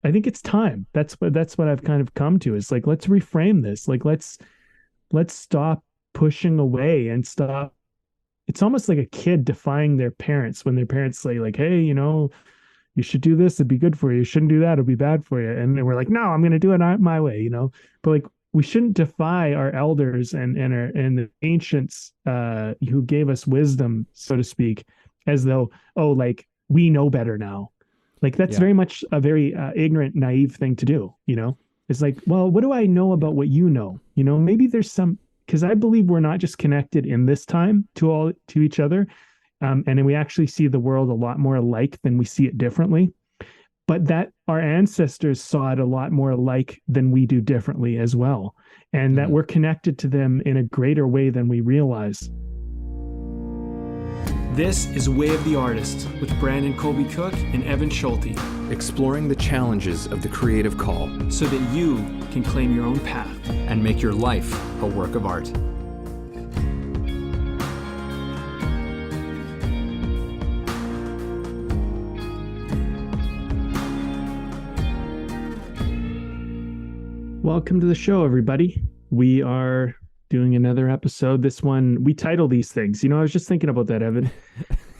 I think it's time. That's what I've kind of come to. Is like, let's reframe this. Like, let's stop pushing away and stop. It's almost like a kid defying their parents when their parents say, like, hey, you should do this, it'd be good for you. You shouldn't do that, it'll be bad for you. And then we're like, no, I'm gonna do it my way. But like, we shouldn't defy our elders and the ancients who gave us wisdom, so to speak, as though, oh, like we know better now. Like that's Yeah. very much a very ignorant, naive thing to do. It's like, well, what do I know about what you know? Maybe there's some, because I believe we're not just connected in this time to each other, and then we actually see the world a lot more alike than we see it differently, but that our ancestors saw it a lot more alike than we do differently as well, and that Mhm. we're connected to them in a greater way than we realize. This is Way of the Artist with Brandon Colby Cook and Evan Schulte, Exploring the challenges of the creative call so that you can claim your own path. and make your life a work of art. Welcome to the show, everybody. We are doing another episode. This one, we title these things. I was just thinking about that, Evan.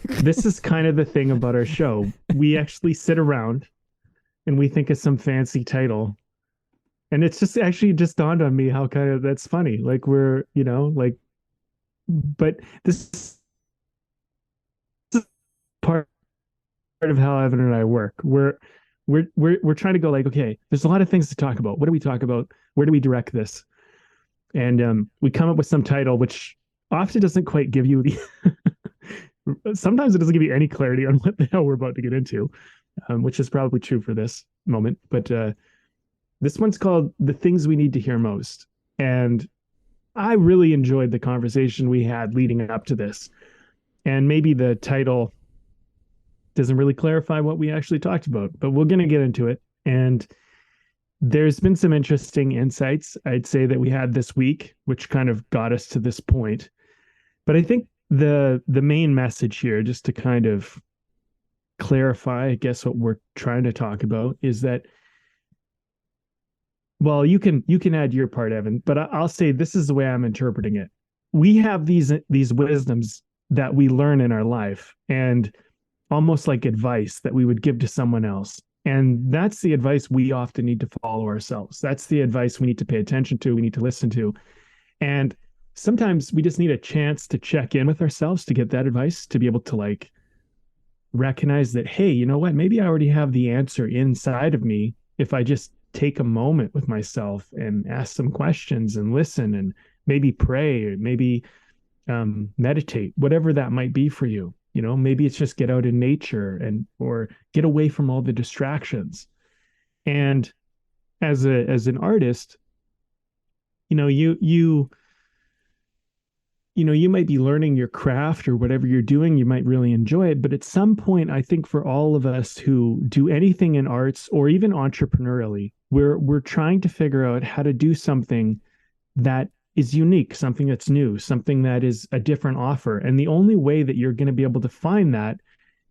This is kind of the thing about our show. We actually sit around and we think of some fancy title. And it's just actually just dawned on me how kind of that's funny. Like like, but this is part of how Evan and I work. We're trying to go like, okay, there's a lot of things to talk about. What do we talk about? Where do we direct this? And we come up with some title, which often doesn't quite give you the. Sometimes it doesn't give you any clarity on what the hell we're about to get into, which is probably true for this moment. But this one's called "The Things We Need to Hear Most," and I really enjoyed the conversation we had leading up to this. And maybe the title doesn't really clarify what we actually talked about, but we're going to get into it. And there's been some interesting insights, I'd say, that we had this week, which kind of got us to this point. But I think the main message here, just to kind of clarify, I guess, what we're trying to talk about is that, well, you can add your part, Evan, but I'll say this is the way I'm interpreting it. We have these wisdoms that we learn in our life, and almost like advice that we would give to someone else. And that's the advice we often need to follow ourselves. That's the advice we need to pay attention to, we need to listen to. And sometimes we just need a chance to check in with ourselves to get that advice, to be able to like recognize that, hey, you know what? Maybe I already have the answer inside of me if I just take a moment with myself and ask some questions and listen and maybe pray or maybe meditate, whatever that might be for you. Maybe it's just get out in nature and or get away from all the distractions. And as an artist, you know, you might be learning your craft or whatever you're doing, you might really enjoy it. But at some point, I think for all of us who do anything in arts or even entrepreneurially, we're trying to figure out how to do something that is unique, something that's new, something that is a different offer. And the only way that you're going to be able to find that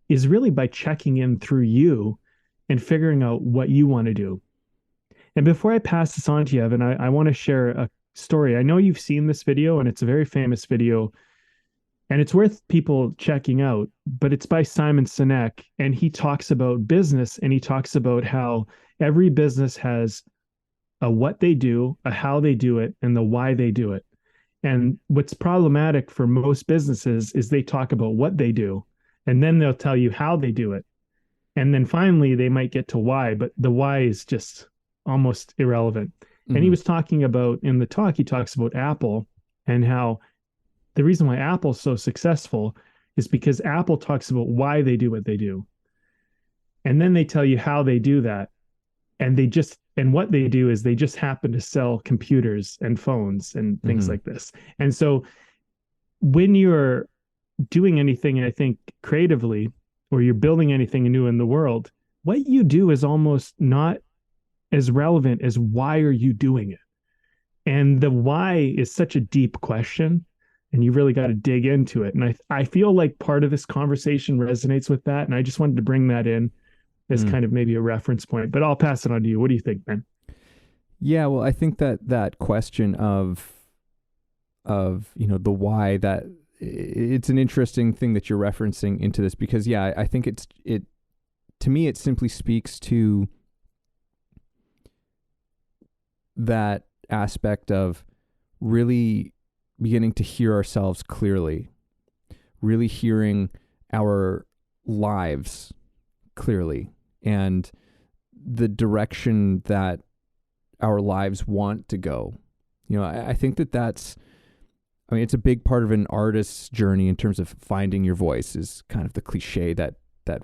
is really by checking in through you and figuring out what you want to do. And before I pass this on to you, Evan, I want to share a story. I know you've seen this video and it's a very famous video and it's worth people checking out, but it's by Simon Sinek. And he talks about business and he talks about how every business has a what they do, a how they do it, and the why they do it. And what's problematic for most businesses is they talk about what they do, and then they'll tell you how they do it. And then finally, they might get to why, but the why is just almost irrelevant. And he Mhm. was talking about in the talk, he talks about Apple and how the reason why Apple's so successful is because Apple talks about why they do what they do. And then they tell you how they do that, and what they do is they just happen to sell computers and phones and things Mhm. like this. And so when you're doing anything, I think creatively, or you're building anything new in the world, what you do is almost not as relevant as why are you doing it. And the why is such a deep question, and you really got to dig into it. And I feel like part of this conversation resonates with that, and I just wanted to bring that in. as kind of maybe a reference point. But I'll pass it on to you. What do you think, Ben? Yeah, well, I think that question of the why, that it's an interesting thing that you're referencing into this, because I think it to me, it simply speaks to that aspect of really beginning to hear ourselves clearly, really hearing our lives clearly, and the direction that our lives want to go. I think that's, it's a big part of an artist's journey in terms of finding your voice, is kind of the cliche that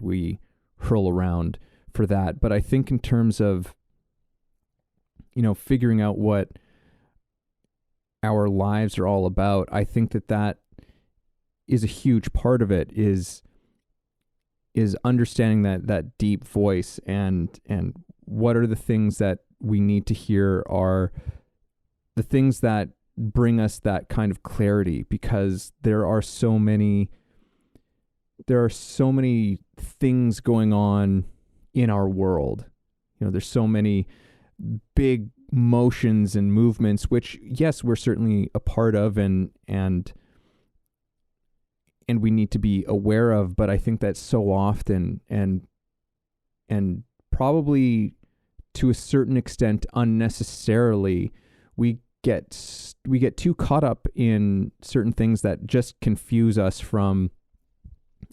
we hurl around for that. But I think in terms of, figuring out what our lives are all about, I think that is a huge part of it, is understanding that deep voice, and what are the things that we need to hear are the things that bring us that kind of clarity, because there are so many things going on in our world. There's so many big motions and movements, which, yes, we're certainly a part of, and we need to be aware of. But I think that so often, and probably to a certain extent unnecessarily, we get too caught up in certain things that just confuse us from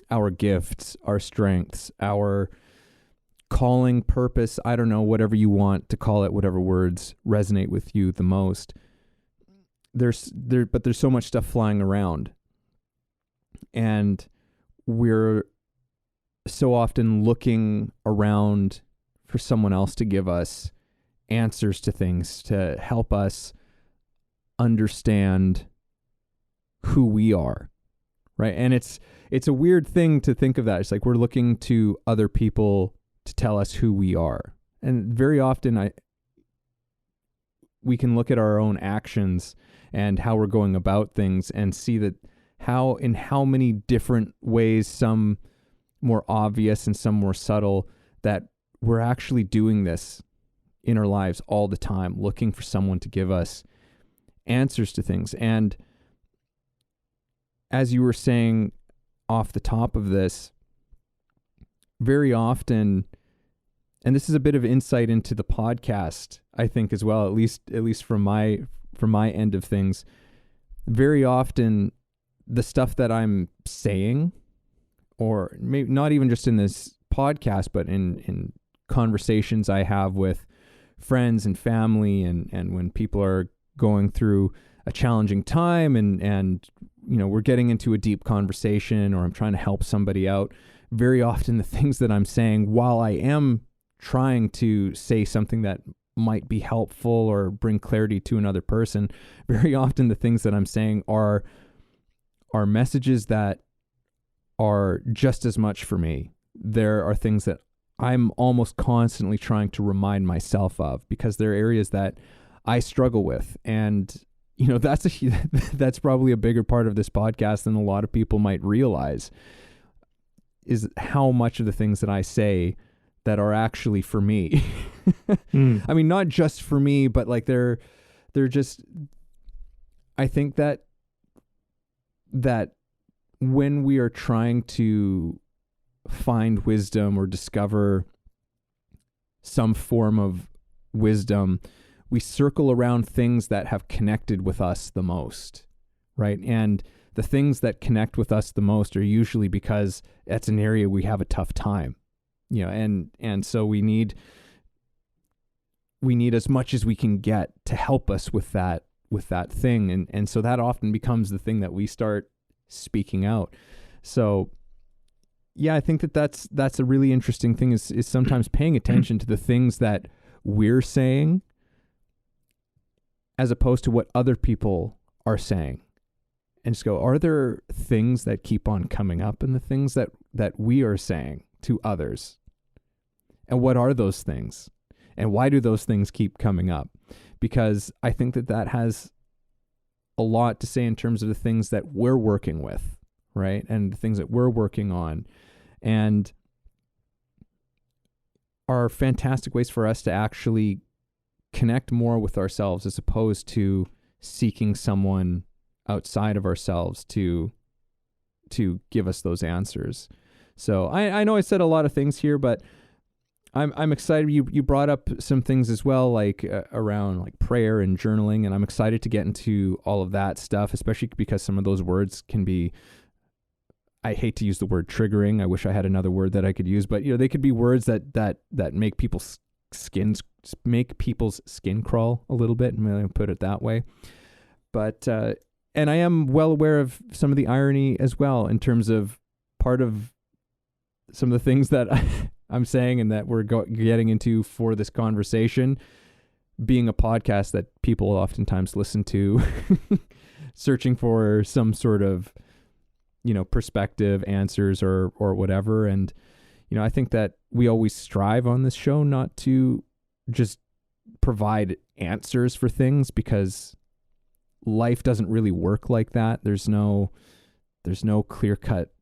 our gifts, our strengths, our calling, purpose, I don't know, whatever you want to call it, whatever words resonate with you the most. But there's so much stuff flying around, and we're so often looking around for someone else to give us answers to things, to help us understand who we are, right? And it's a weird thing to think of that. It's like we're looking to other people to tell us who we are. And very often we can look at our own actions and how we're going about things and see that in how many different ways, some more obvious and some more subtle, that we're actually doing this in our lives all the time, looking for someone to give us answers to things. And as you were saying off the top of this, very often, and this is a bit of insight into the podcast, I think, as well, at least from my end of things, very often the stuff that I'm saying, or maybe not even just in this podcast, but in conversations I have with friends and family, and when people are going through a challenging time, and we're getting into a deep conversation, or I'm trying to help somebody out, very often the things that I'm saying, while I am trying to say something that might be helpful or bring clarity to another person, very often the things that I'm saying are messages that are just as much for me. There are things that I'm almost constantly trying to remind myself of, because there are areas that I struggle with. And, that's probably a bigger part of this podcast than a lot of people might realize, is how much of the things that I say that are actually for me. I mean, not just for me, but like they're just, I think that when we are trying to find wisdom or discover some form of wisdom, we circle around things that have connected with us the most, right? And the things that connect with us the most are usually because that's an area we have a tough time, and so we need as much as we can get to help us with that thing. And so that often becomes the thing that we start speaking out. So yeah, I think that's a really interesting thing, is sometimes paying attention to the things that we're saying as opposed to what other people are saying, and just go, are there things that keep on coming up in the things that we are saying to others? And what are those things? And why do those things keep coming up? Because I think that has a lot to say in terms of the things that we're working with, right? And the things that we're working on. And are fantastic ways for us to actually connect more with ourselves, as opposed to seeking someone outside of ourselves to give us those answers. So I know I said a lot of things here, but I'm excited. You brought up some things as well, like around like prayer and journaling, and I'm excited to get into all of that stuff, especially because some of those words can be, I hate to use the word triggering. I wish I had another word that I could use, but they could be words that make people's skin crawl a little bit. I'm going to put it that way. But and I am well aware of some of the irony as well, in terms of part of some of the things that I'm saying and that we're getting into for this conversation, being a podcast that people oftentimes listen to, searching for some sort of, perspective, answers, or whatever. And, I think that we always strive on this show not to just provide answers for things, because life doesn't really work like that. There's no clear-cut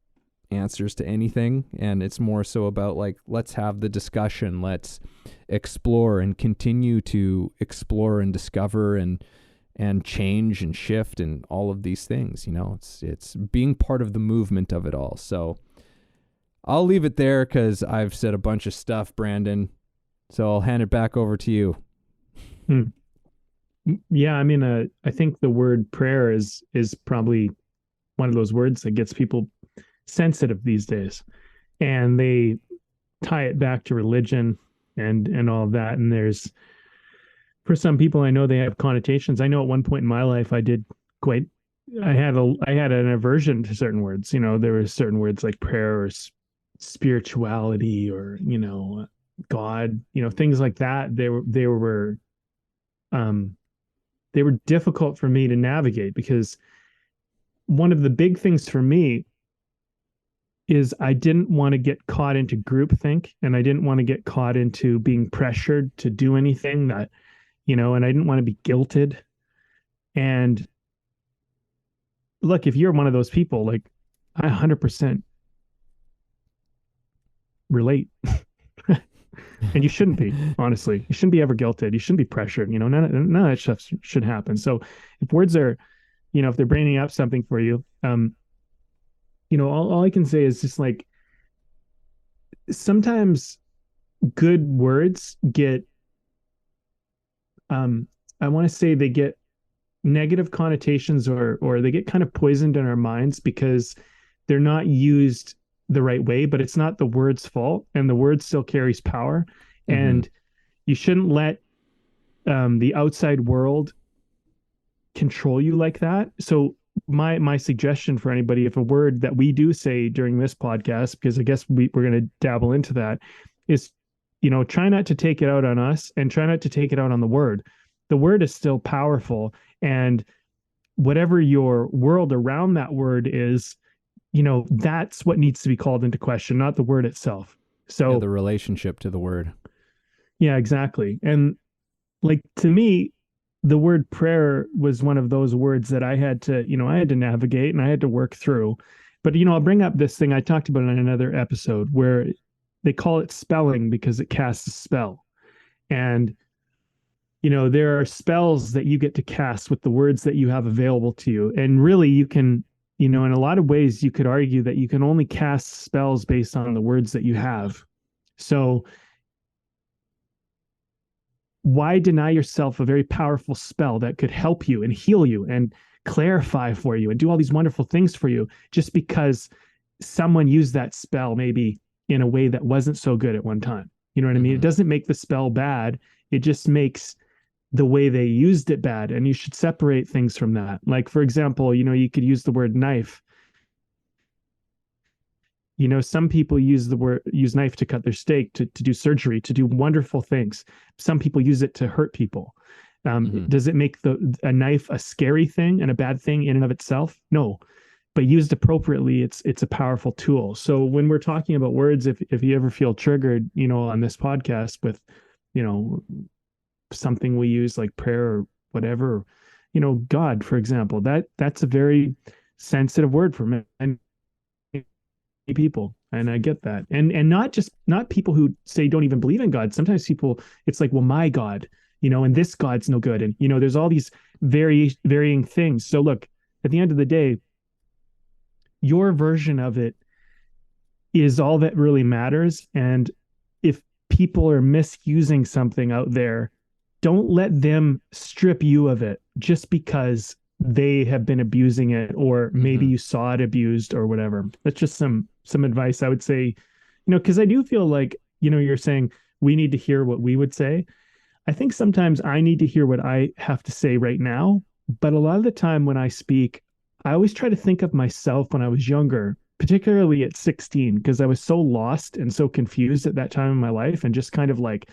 answers to anything, and it's more so about like, let's have the discussion, let's explore and continue to explore and discover and change and shift and all of these things. It's being part of the movement of it all. So I'll leave it there because I've said a bunch of stuff, Brandon, so I'll hand it back over to you. Yeah, I mean, I think the word prayer is probably one of those words that gets people sensitive these days, and they tie it back to religion and all of that. And there's, for some people, I know they have connotations. I know at one point in my life, I had an aversion to certain words. There were certain words like prayer or spirituality or God, things like that. They were difficult for me to navigate, because one of the big things for me is I didn't want to get caught into groupthink, and I didn't want to get caught into being pressured to do anything that, and I didn't want to be guilted. And look, if you're one of those people, like, I 100% relate. And you shouldn't be, honestly. You shouldn't be ever guilted. You shouldn't be pressured. None of that stuff should happen. So if words are, if they're bringing up something for you, all I can say is just like, sometimes good words get, I want to say they get negative connotations, or they get kind of poisoned in our minds because they're not used the right way, but it's not the word's fault, and the word still carries power. Mm-hmm. And you shouldn't let the outside world control you like that. So my suggestion for anybody, if a word that we do say during this podcast, because I guess we're going to dabble into that, is, try not to take it out on us, and try not to take it out on the word. The word is still powerful, and whatever your world around that word is, that's what needs to be called into question, not the word itself. So the relationship to the word. Yeah, exactly. And like, to me, the word prayer was one of those words that I had to navigate and I had to work through. But, I'll bring up this thing I talked about in another episode where they call it spelling because it casts a spell. And, there are spells that you get to cast with the words that you have available to you. And really, you can, in a lot of ways, you could argue that you can only cast spells based on the words that you have. So why deny yourself a very powerful spell that could help you and heal you and clarify for you and do all these wonderful things for you, just because someone used that spell maybe in a way that wasn't so good at one time? You know what I mean? It doesn't make the spell bad. It just makes the way they used it bad. And you should separate things from that. Like, for example, you could use the word knife. Some people use knife to cut their steak, to do surgery, to do wonderful things. Some people use it to hurt people. Does it make a knife a scary thing and a bad thing in and of itself? No, but used appropriately, it's a powerful tool. So when we're talking about words, if you ever feel triggered, on this podcast with, something we use like prayer or whatever, God, for example, that's a very sensitive word for many people. And I get that. And not people who say don't even believe in God. Sometimes people, it's like, well, my God, and this God's no good. And, there's all these varying things. So look, at the end of the day, your version of it is all that really matters. And if people are misusing something out there, don't let them strip you of it just because they have been abusing it, or maybe you saw it abused or whatever. That's just some advice I would say, because I do feel like, you're saying we need to hear what we would say. I think sometimes I need to hear what I have to say right now. But a lot of the time when I speak, I always try to think of myself when I was younger, particularly at 16, because I was so lost and so confused at that time in my life, and just kind of like,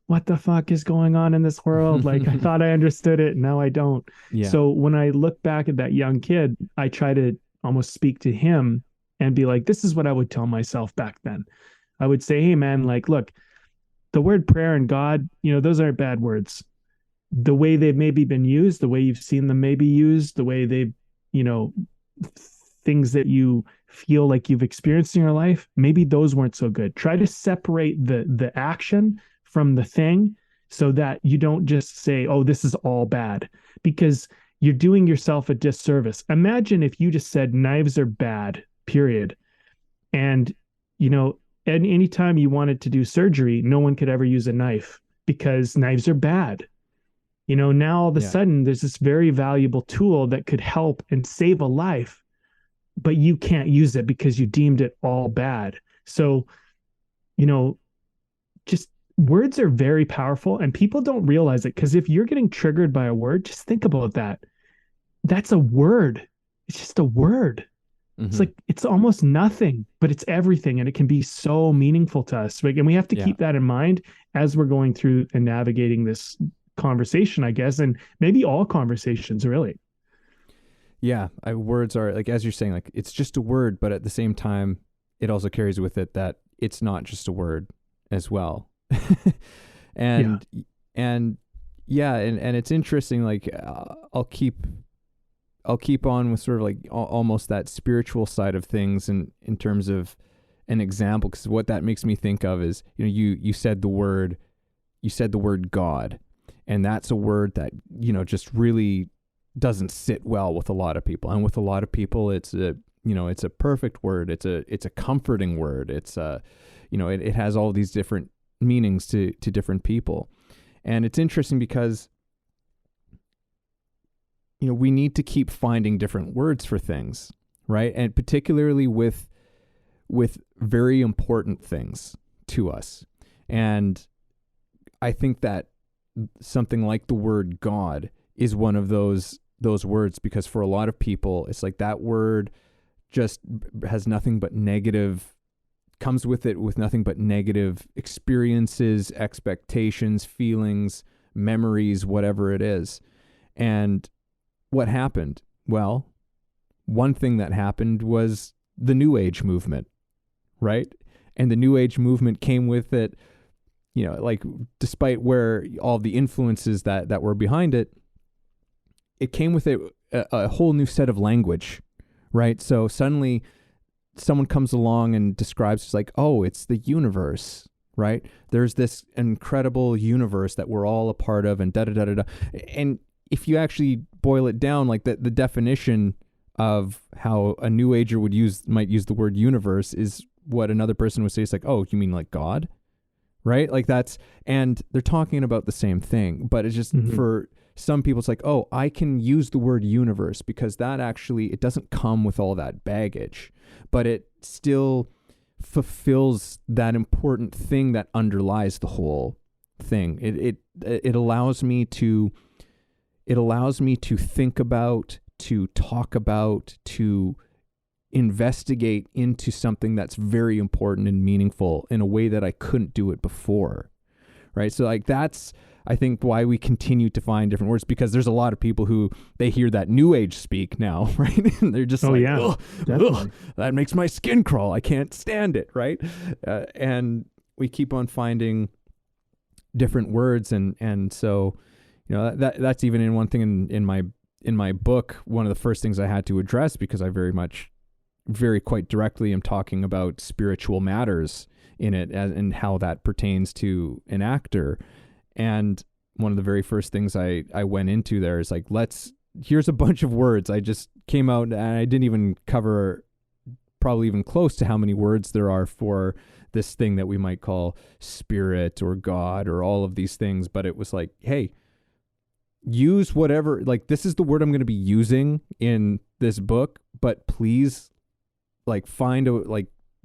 what the fuck is going on in this world? Like, I thought I understood it. Now I don't. Yeah. So when I look back at that young kid, I try to almost speak to him and be like, this is what I would tell myself back then. I would say, hey man, like, look, the word prayer and God, those aren't bad words. The way they've maybe been used, the way you've seen them maybe used, the way they've, things that you feel like you've experienced in your life, maybe those weren't so good. Try to separate the action from the thing, so that you don't just say, oh, this is all bad, because you're doing yourself a disservice. Imagine if you just said knives are bad, period. And, anytime you wanted to do surgery, no one could ever use a knife because knives are bad. Now all of a sudden there's this very valuable tool that could help and save a life, but you can't use it because you deemed it all bad. So, just words are very powerful, and people don't realize it, because if you're getting triggered by a word, just think about that. That's a word. It's just a word. It's like, it's almost nothing, but it's everything, and it can be so meaningful to us. And we have to keep that in mind as we're going through and navigating this conversation, I guess, and maybe all conversations, really. Yeah, words are, like, as you're saying, like, it's just a word, but at the same time, it also carries with it that it's not just a word as well. and it's interesting. Like, I'll keep on with sort of like almost that spiritual side of things, and in terms of an example, because what that makes me think of is, you said the word God, and that's a word that, just really doesn't sit well with a lot of people. And with a lot of people, it's a perfect word. It's a comforting word. It's it has all these different meanings to different people. And it's interesting because, we need to keep finding different words for things, right? And particularly with very important things to us. And I think that something like the word God is one of those words, because for a lot of people, it's like that word just has nothing but negative, comes with it with nothing but negative experiences, expectations, feelings, memories, whatever it is. And what happened? Well, one thing that happened was the New Age movement, right? And the New Age movement came with it, like, despite where all the influences that were behind it, it came with it a whole new set of language, right? So suddenly someone comes along and describes, it's like, oh, it's the universe, right? There's this incredible universe that we're all a part of, and da-da-da-da-da. And if you actually boil it down, like the definition of how a New Ager might use the word universe is what another person would say. It's like, oh, you mean like God? Right? Like and they're talking about the same thing, but it's just for some people, it's like, oh, I can use the word universe because that actually, it doesn't come with all that baggage, but it still fulfills that important thing that underlies the whole thing. It allows me to think about, to talk about, to investigate into something that's very important and meaningful in a way that I couldn't do it before. Right? So like that's, I think, why we continue to find different words, because there's a lot of people who they hear that New Age speak now, right? And they're just ugh, that makes my skin crawl. I can't stand it, right? And we keep on finding different words, and so that's even in one thing in my book. One of the first things I had to address, because I very much very quite directly am talking about spiritual matters in it and how that pertains to an actor. And one of the very first things I went into there is like, here's a bunch of words. I just came out and I didn't even cover probably even close to how many words there are for this thing that we might call spirit or God or all of these things. But it was like, hey, use whatever, like, this is the word I'm going to be using in this book, but please like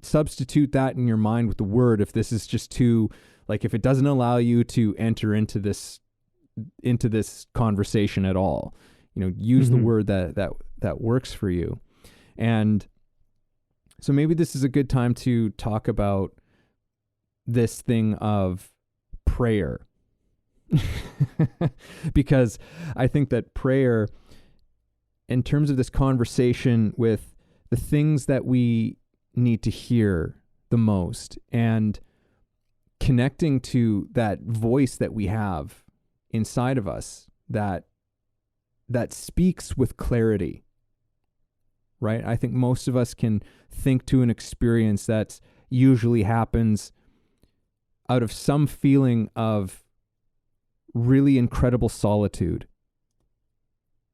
substitute that in your mind with the word. If this is just too, like, if it doesn't allow you to enter into this conversation at all, use the word that works for you. And so maybe this is a good time to talk about this thing of prayer. Because I think that prayer, in terms of this conversation with the things that we need to hear the most and connecting to that voice that we have inside of us that speaks with clarity, right? I think most of us can think to an experience that usually happens out of some feeling of really incredible solitude,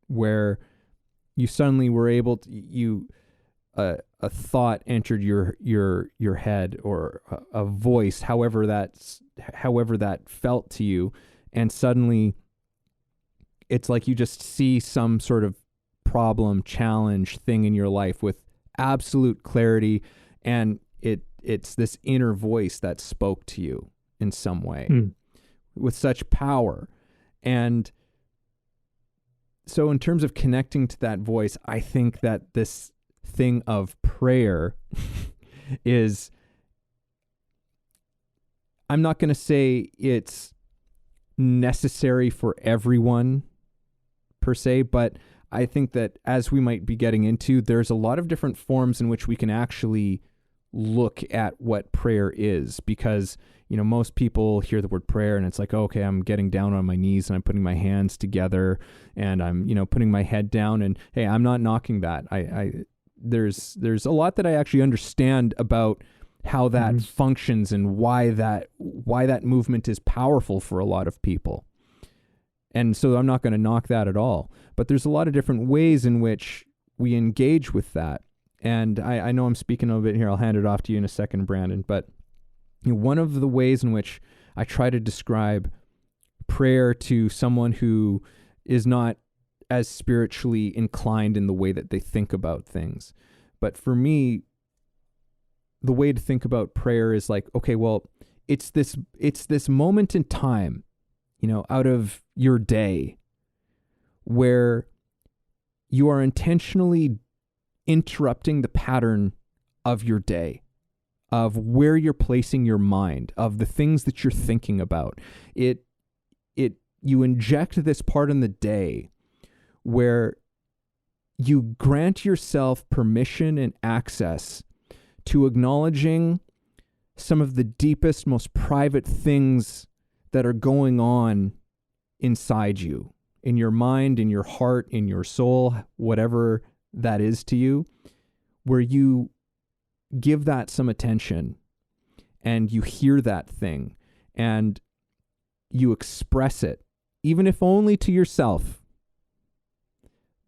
where you suddenly were able to, a thought entered your head, or a voice, however that felt to you, and suddenly it's like you just see some sort of problem, challenge, thing in your life with absolute clarity, and it's this inner voice that spoke to you in some way with such power. And so in terms of connecting to that voice, I think that this thing of prayer is, I'm not going to say it's necessary for everyone per se, but I think that as we might be getting into, there's a lot of different forms in which we can actually look at what prayer is, because most people hear the word prayer and it's like, okay, I'm getting down on my knees and I'm putting my hands together and I'm putting my head down, and hey, I'm not knocking that. There's a lot that I actually understand about how that functions and why that movement is powerful for a lot of people. And so I'm not going to knock that at all. But there's a lot of different ways in which we engage with that. And I know I'm speaking a little bit here. I'll hand it off to you in a second, Brandon. But one of the ways in which I try to describe prayer to someone who is not as spiritually inclined in the way that they think about things. But for me, the way to think about prayer is like, okay, well, it's this moment in time, out of your day where you are intentionally interrupting the pattern of your day, of where you're placing your mind, of the things that you're thinking about. You inject this part in the day where you grant yourself permission and access to acknowledging some of the deepest, most private things that are going on inside you, in your mind, in your heart, in your soul, whatever that is to you, where you give that some attention and you hear that thing and you express it, even if only to yourself.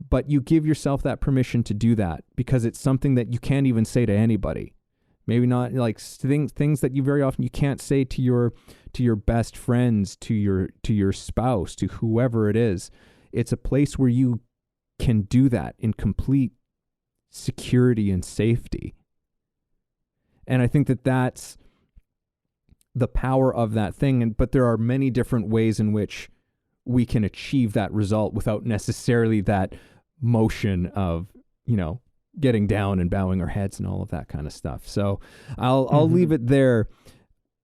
But you give yourself that permission to do that because it's something that you can't even say to anybody. Maybe not like things that you very often you can't say to your best friends, to your spouse, to whoever it is. It's a place where you can do that in complete security and safety. And I think that that's the power of that thing. But there are many different ways in which we can achieve that result without necessarily that motion of, getting down and bowing our heads and all of that kind of stuff. So I'll leave it there.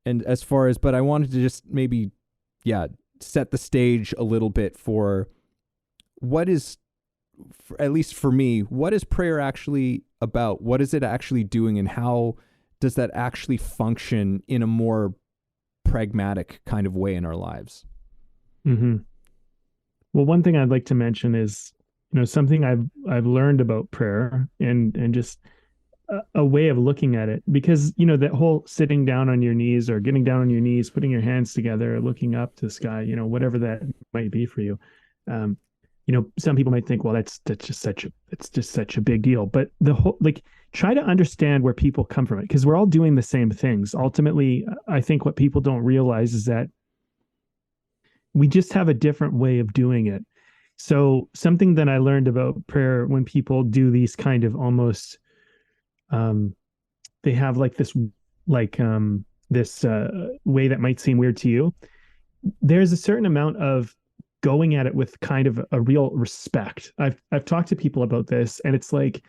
And as far as, but I wanted to just maybe, set the stage a little bit for what is, at least for me, what is prayer actually about? What is it actually doing, and how does that actually function in a more pragmatic kind of way in our lives? Mm-hmm. Well, one thing I'd like to mention is, something I've learned about prayer and just a way of looking at it, because that whole sitting down on your knees or getting down on your knees, putting your hands together, looking up to the sky, whatever that might be for you. um some people might think, well, that's just such a it's just such a big deal, but the whole, like, try to understand where people come from it, because we're all doing the same things ultimately. I think what people don't realize is that we just have a different way of doing it. So something that I learned about prayer, when people do these kind of almost, um they have like this, like this way that might seem weird to you. There's a certain amount of going at it with kind of a real respect. I've talked to people about this, and it's like,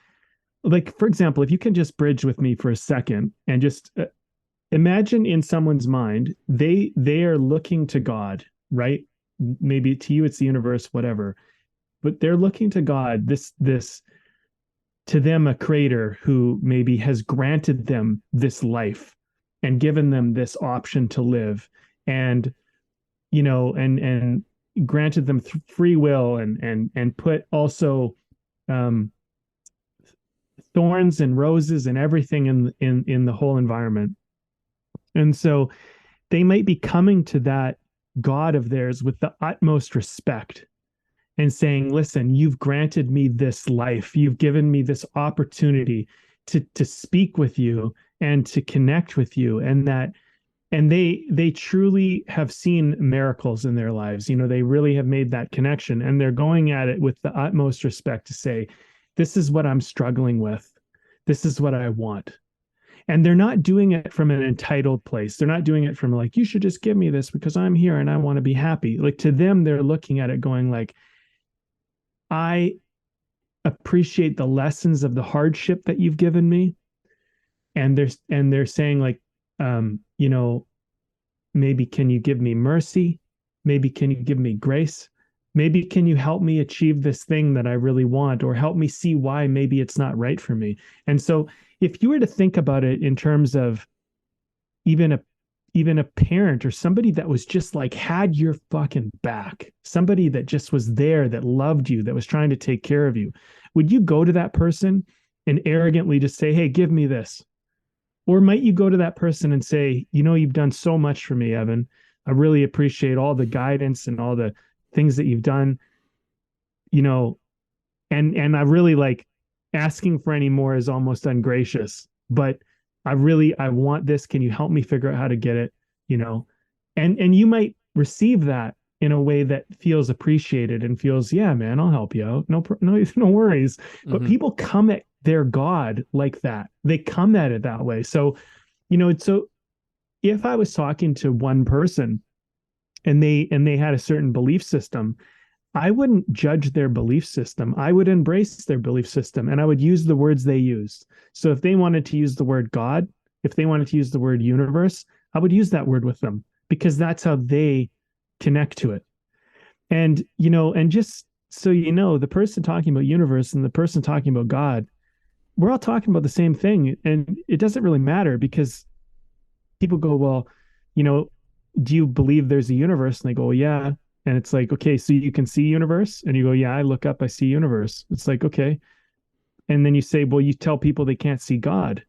for example, if you can just bridge with me for a second and just imagine in someone's mind, they are looking to God, right? Maybe to you it's the universe, whatever, but they're looking to God, this to them, a creator who maybe has granted them this life and given them this option to live, and and granted them free will, and put also um thorns and roses and everything in the whole environment. And so they might be coming to that God of theirs with the utmost respect and saying, listen, you've granted me this life. You've given me this opportunity to speak with you and to connect with you. And they truly have seen miracles in their lives. They really have made that connection, and they're going at it with the utmost respect to say, this is what I'm struggling with. This is what I want. And they're not doing it from an entitled place. They're not doing it from like, you should just give me this because I'm here and I want to be happy. Like, to them, they're looking at it going like, I appreciate the lessons of the hardship that you've given me. And they're saying like, maybe can you give me mercy? Maybe can you give me grace? Maybe can you help me achieve this thing that I really want, or help me see why maybe it's not right for me? And so if you were to think about it in terms of even a parent or somebody that was just like had your fucking back, somebody that just was there, that loved you, that was trying to take care of you, would you go to that person and arrogantly just say, hey, give me this? Or might you go to that person and say, you've done so much for me, Evan. I really appreciate all the guidance and all the things that you've done, and I really, like, asking for any more is almost ungracious, but I want this. Can you help me figure out how to get it? And you might receive that in a way that feels appreciated and feels, yeah, man, I'll help you out. No worries. But people come at their God like that. They come at it that way. So, so if I was talking to one person and they had a certain belief system, I wouldn't judge their belief system. I would embrace their belief system, and I would use the words they used. So if they wanted to use the word God, if they wanted to use the word universe, I would use that word with them, because that's how they connect to it. And, and just so the person talking about universe and the person talking about God, we're all talking about the same thing. And it doesn't really matter, because people go, well, do you believe there's a universe? And they go, well, yeah. And it's like, okay, so you can see universe? And you go, yeah, I look up, I see universe. It's like, okay. And then you say, well, you tell people they can't see God,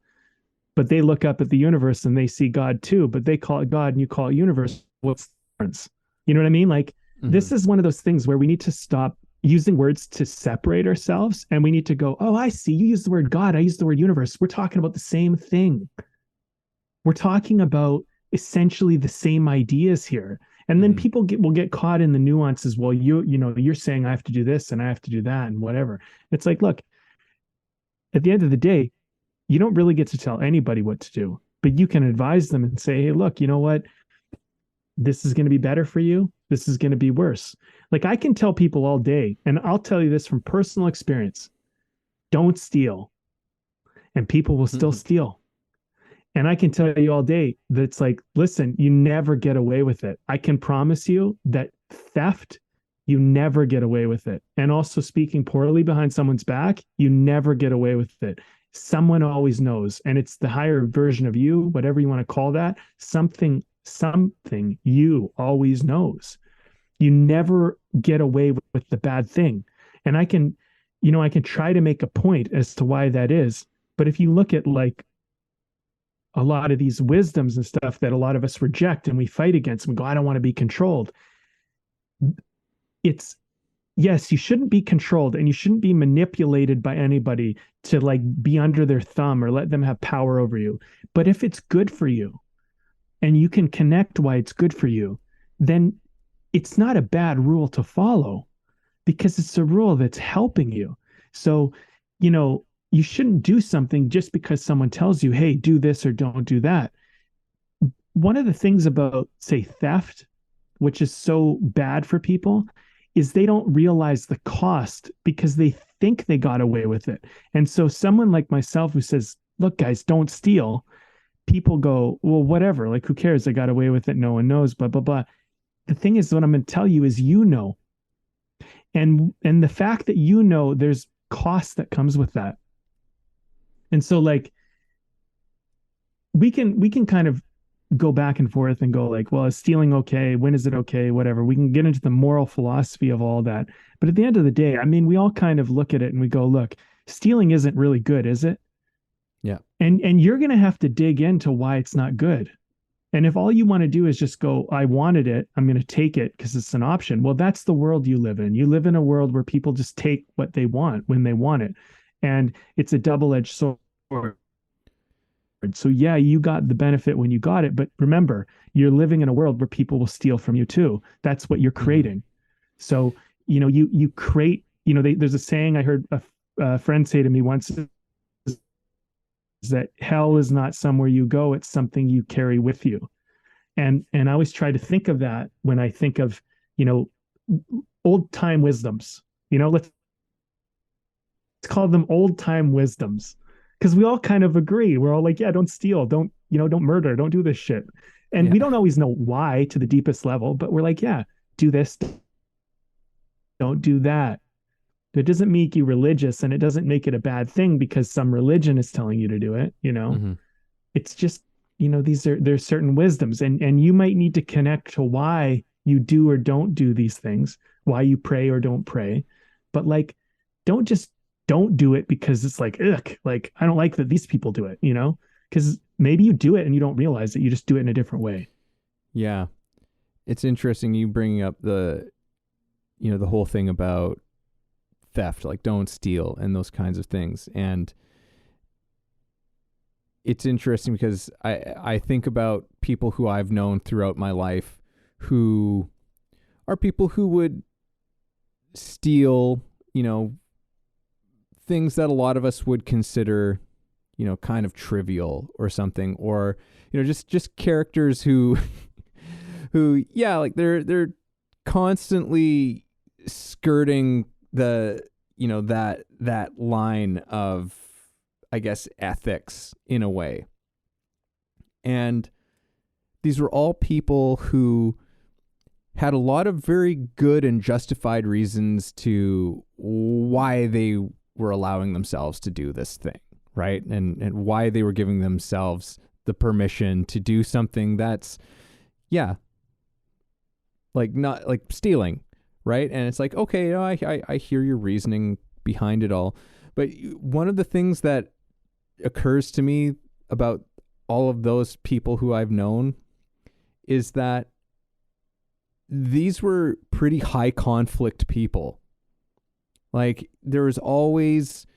but they look up at the universe and they see God too, but they call it God and you call it universe. What's the difference? You know what I mean? Like, this is one of those things where we need to stop using words to separate ourselves, and we need to go, oh, I see. You use the word God, I use the word universe. We're talking about the same thing. We're talking about essentially the same ideas here. And then people will get caught in the nuances. Well, you're saying I have to do this and I have to do that and whatever. It's like, look, at the end of the day, you don't really get to tell anybody what to do, but you can advise them and say, hey, look, you know what? This is going to be better for you. This is going to be worse. Like, I can tell people all day, and I'll tell you this from personal experience: don't steal. And people will still steal. And I can tell you all day that it's like, listen, you never get away with it. I can promise you that theft, you never get away with it. And also speaking poorly behind someone's back, you never get away with it. Someone always knows. And it's the higher version of you, whatever you want to call that, something you always knows. You never get away with the bad thing. And I can try to make a point as to why that is. But if you look at like a lot of these wisdoms and stuff that a lot of us reject and we fight against, and we go, I don't want to be controlled. It's yes, you shouldn't be controlled and you shouldn't be manipulated by anybody to like be under their thumb or let them have power over you. But if it's good for you and you can connect why it's good for you, then it's not a bad rule to follow because it's a rule that's helping you. So, you shouldn't do something just because someone tells you, hey, do this or don't do that. One of the things about, say, theft, which is so bad for people, is they don't realize the cost because they think they got away with it. And so someone like myself who says, look, guys, don't steal, people go, well, whatever, like, who cares? I got away with it. No one knows, blah, blah, blah. The thing is, what I'm going to tell you is, and the fact that there's cost that comes with that. And so like we can kind of go back and forth and go like, well, is stealing okay? When is it okay? Whatever. We can get into the moral philosophy of all that. But at the end of the day, I mean, we all kind of look at it and we go, look, stealing isn't really good, is it? Yeah. And you're going to have to dig into why it's not good. And if all you want to do is just go, I wanted it, I'm going to take it because it's an option. Well, that's the world you live in. You live in a world where people just take what they want when they want it. And it's a double-edged sword. So yeah, you got the benefit when you got it, but remember, you're living in a world where people will steal from you too. That's what you're creating. So, you create, there's a saying I heard a friend say to me once, is that hell is not somewhere you go, it's something you carry with you. And I always try to think of that when I think of, old time wisdoms, let's call them old time wisdoms, because we all kind of agree. We're all like, yeah, don't steal, don't murder, don't do this shit. And we don't always know why to the deepest level, but we're like, yeah, do this, don't do that. It doesn't make you religious, and it doesn't make it a bad thing because some religion is telling you to do it. It's just, there's certain wisdoms, and you might need to connect to why you do or don't do these things, why you pray or don't pray. But like, don't do it because it's like, ugh, like, I don't like that these people do it, because maybe you do it and you don't realize that you just do it in a different way. Yeah. It's interesting you bringing up the whole thing about theft, like don't steal and those kinds of things. And it's interesting because I think about people who I've known throughout my life who are people who would steal, things that a lot of us would consider, kind of trivial or something, or, just characters who, like they're constantly skirting the, that line of, I guess, ethics in a way. And these were all people who had a lot of very good and justified reasons to why they were allowing themselves to do this thing, right? And why they were giving themselves the permission to do something that's, like not like stealing, right? And it's like, okay, I hear your reasoning behind it all. But one of the things that occurs to me about all of those people who I've known is that these were pretty high conflict people. Like there was always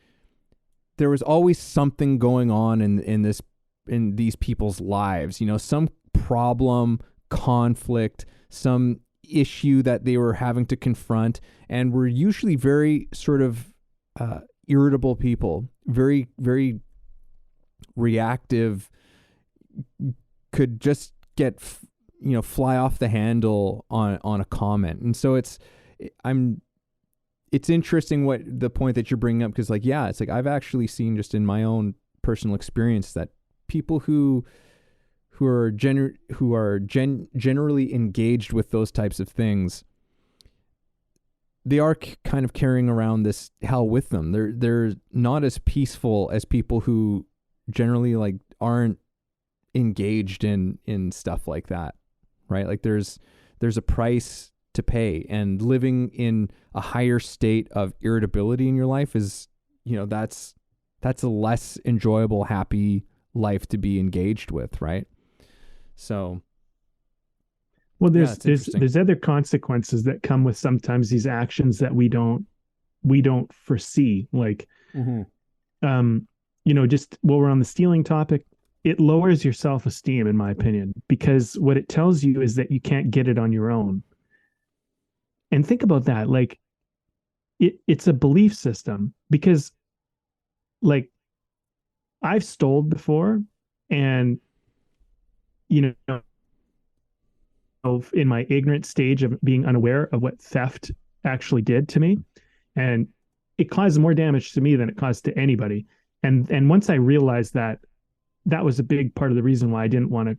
something going on in these people's lives, some problem, conflict, some issue that they were having to confront, and were usually very sort of irritable people, very, very reactive, could just get fly off the handle on a comment. And so it's interesting what the point that you're bringing up, because it's like I've actually seen just in my own personal experience that people who are generally engaged with those types of things, they are kind of carrying around this hell with them. They're not as peaceful as people who generally like aren't engaged in stuff like that, right? Like there's a price to pay, and living in a higher state of irritability in your life is, that's that's a less enjoyable, happy life to be engaged with, right? So Well, yeah, it's interesting. there's other consequences that come with sometimes these actions that we don't foresee. Like, Mm-hmm. just while we're on the stealing topic, it lowers your self-esteem, in my opinion, because what it tells you is that you can't get it on your own. And think about that. Like, it's a belief system because, like, I've stole before, and you know, in my ignorant stage of being unaware of what theft actually did to me, and it caused more damage to me than it caused to anybody. And once I realized that, that was a big part of the reason why I didn't want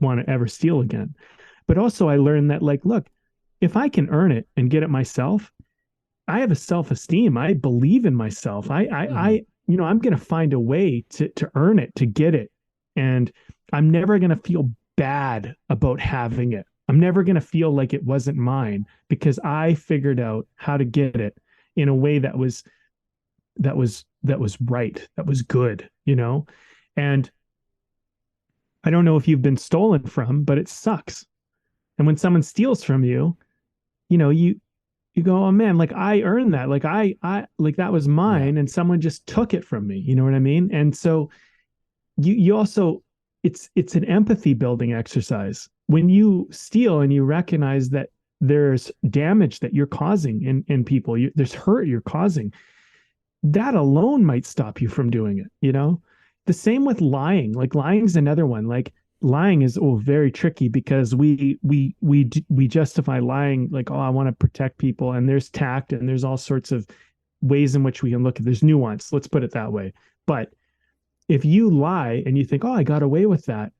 to ever steal again. But also I learned that, like, look, if I can earn it and get it myself, I have a self-esteem. I believe in myself. I'm going to find a way to earn it, to get it. And I'm never going to feel bad about having it. I'm never going to feel like it wasn't mine because I figured out how to get it in a way that was right, that was good. And I don't know if you've been stolen from, but it sucks. And when someone steals from you, you go, oh man, like I earned that. Like I like that was Yeah. mine and someone just took it from me. You know what I mean? And so you also, it's an empathy building exercise. When you steal and you recognize that there's damage that you're causing in people, there's hurt you're causing, that alone might stop you from doing it. The same with lying. Like lying's another one. Like lying is very tricky because we justify lying like, oh, I want to protect people, and there's tact and there's all sorts of ways in which we can look at, there's nuance, let's put it that way. But if you lie and you think, oh, I got away with that,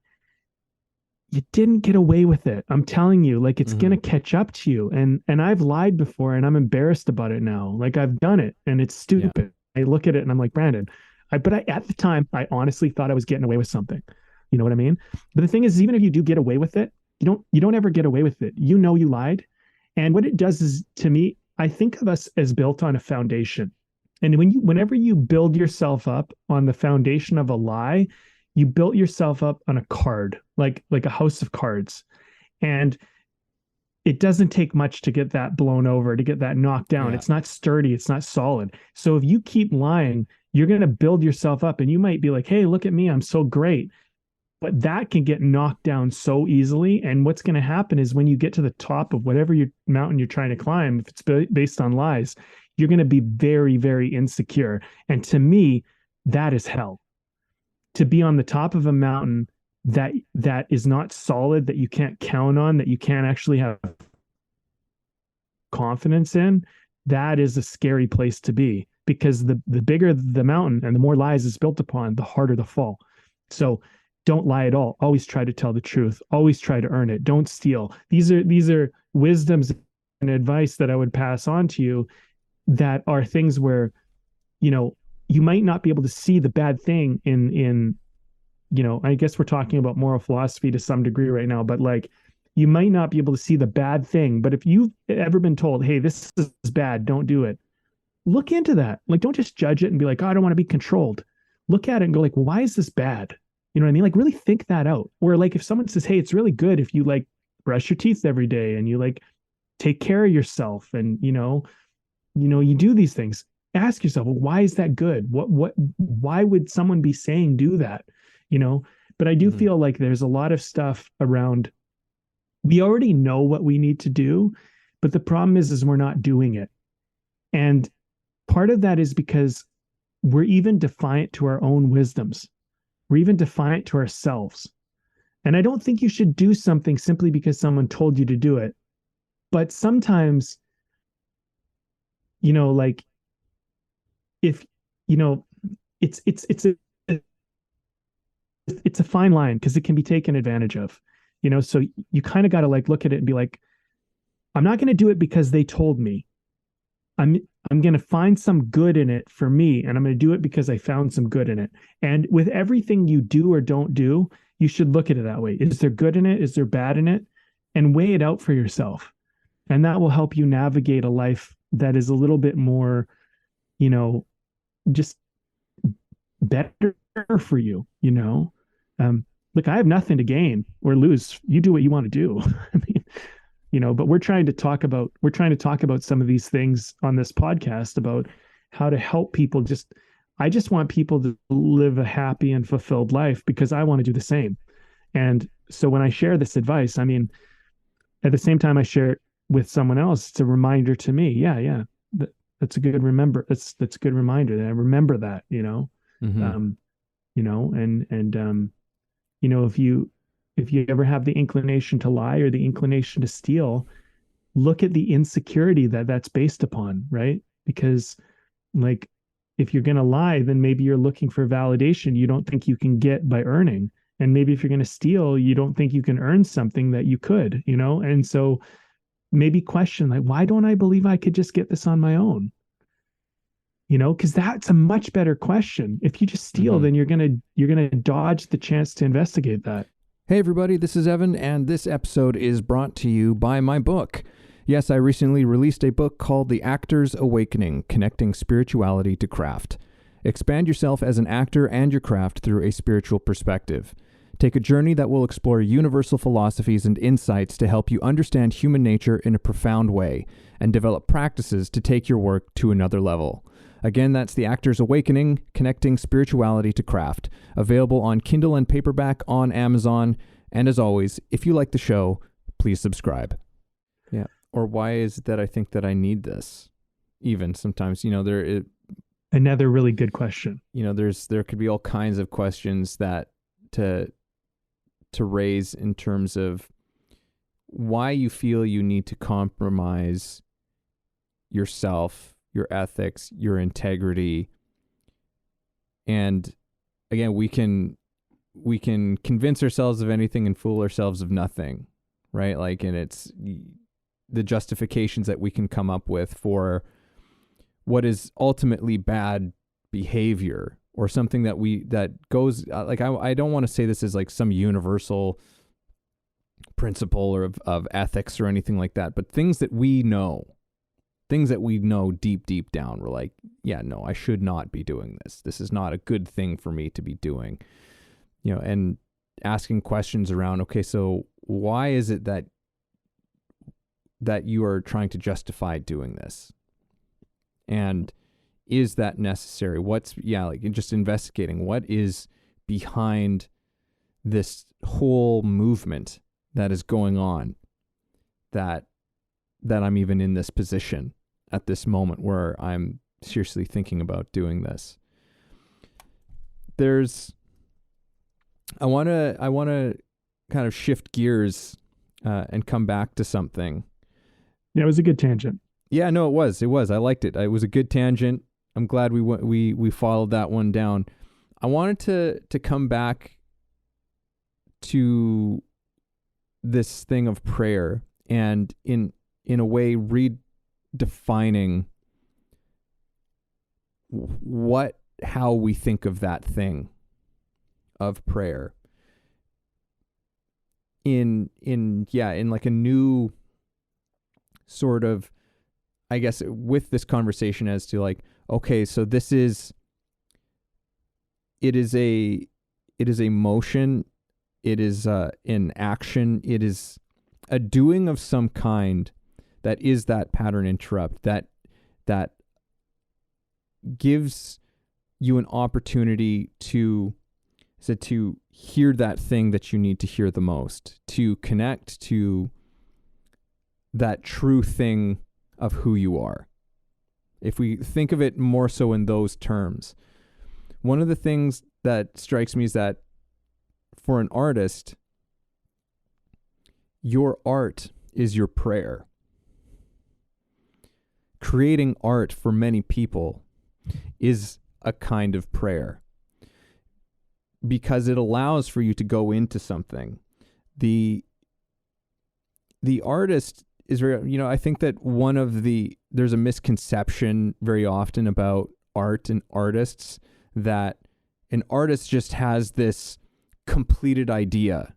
you didn't get away with it. I'm telling you, like, it's Mm-hmm. going to catch up to you. And I've lied before and I'm embarrassed about it now. Like, I've done it and it's Yeah. stupid. I look at it and I'm like, Brandon, at the time, I honestly thought I was getting away with something. You know what I mean? But the thing is, even if you do get away with it, you don't ever get away with it. You know you lied. And what it does is, to me, I think of us as built on a foundation. And whenever you build yourself up on the foundation of a lie, you built yourself up on a card, like a house of cards. And it doesn't take much to get that blown over, to get that knocked down. Yeah. It's not sturdy, it's not solid. So if you keep lying, you're going to build yourself up and you might be like, hey, look at me, I'm so great. But that can get knocked down so easily. And what's going to happen is when you get to the top of whatever mountain you're trying to climb, if it's based on lies, you're going to be very, very insecure. And to me, that is hell. To be on the top of a mountain that is not solid, that you can't count on, that you can't actually have confidence in, that is a scary place to be, because the bigger the mountain and the more lies it's built upon, the harder the fall. So don't lie at all. Always try to tell the truth. Always try to earn it. Don't steal. These are wisdoms and advice that I would pass on to you, that are things where, you might not be able to see the bad thing in I guess we're talking about moral philosophy to some degree right now, but like, you might not be able to see the bad thing. But if you've ever been told, hey, this is bad, don't do it, look into that. Like, don't just judge it and be like, oh, I don't want to be controlled. Look at it and go like, well, why is this bad? You know what I mean? Like, really think that out. Or like, if someone says, hey, it's really good if you like brush your teeth every day and you like take care of yourself and you do these things, ask yourself, well, why is that good? Why would someone be saying do that? But I do Mm-hmm. feel like there's a lot of stuff around. We already know what we need to do, but the problem is we're not doing it. And part of that is because we're even defiant to our own wisdoms. We're even defiant to ourselves. And I don't think you should do something simply because someone told you to do it. But sometimes, like, if, it's a fine line because it can be taken advantage of. So you kind of got to like look at it and be like, I'm not going to do it because they told me. I'm going to find some good in it for me, and I'm going to do it because I found some good in it. And with everything you do or don't do, you should look at it that way. Is there good in it? Is there bad in it? And weigh it out for yourself. And that will help you navigate a life that is a little bit more, just better for you, you know? Look, I have nothing to gain or lose. You do what you want to do. I mean, you know, but we're trying to talk about some of these things on this podcast about how to help people. I just want people to live a happy and fulfilled life because I want to do the same. And so when I share this advice, I mean, at the same time I share it with someone else, it's a reminder to me. Yeah. That's a good That's a good reminder that I remember that, you know. Mm-hmm. You know, and you know, if you ever have the inclination to lie or the inclination to steal, look at the insecurity that that's based upon, right? Because like if you're going to lie, then maybe you're looking for validation you don't think you can get by earning. And maybe if you're going to steal, you don't think you can earn something that you could, you know? And so maybe question like, why don't I believe I could just get this on my own? You know, because that's a much better question. If you just steal, then you're gonna dodge the chance to investigate that. Hey everybody, this is Evan, and this episode is brought to you by my book. Yes, I recently released a book called The Actor's Awakening: Connecting Spirituality to Craft. Expand yourself as an actor and your craft through a spiritual perspective. Take a journey that will explore universal philosophies and insights to help you understand human nature in a profound way, and develop practices to take your work to another level. Again, that's The Actor's Awakening: Connecting Spirituality to Craft. Available on Kindle and paperback on Amazon. And as always, if you like the show, please subscribe. Yeah. Or why is it that I think that I need this? Even sometimes, you know, another really good question. You know, there could be all kinds of questions that to raise in terms of why you feel you need to compromise yourself, your ethics, your integrity. And again, we can convince ourselves of anything and fool ourselves of nothing, right? Like, and it's the justifications that we can come up with for what is ultimately bad behavior, or something that goes like, I don't want to say this is like some universal principle or of ethics or anything like that, but things that we know deep down, we're like, yeah, no, I should not be doing this. This is not a good thing for me to be doing, you know, and asking questions around, okay, so why is it that you are trying to justify doing this? And is that necessary? Like just investigating what is behind this whole movement that is going on, that I'm even in this position at this moment where I'm seriously thinking about doing this. I want to kind of shift gears and come back to something. Yeah, it was a good tangent. Yeah, no, it was. I liked it. It was a good tangent. I'm glad we followed that one down. I wanted to come back to this thing of prayer, and in a way redefining how we think of that thing of prayer in like a new sort of, I guess, with this conversation as to like, okay, so it is a motion, it is an action, it is a doing of some kind that is that pattern interrupt, that gives you an opportunity to hear that thing that you need to hear the most, to connect to that true thing of who you are. If we think of it more so in those terms, one of the things that strikes me is that for an artist, your art is your prayer. Creating art for many people is a kind of prayer because it allows for you to go into something. The artist is very, you know, I think that there's a misconception very often about art and artists, that an artist just has this completed idea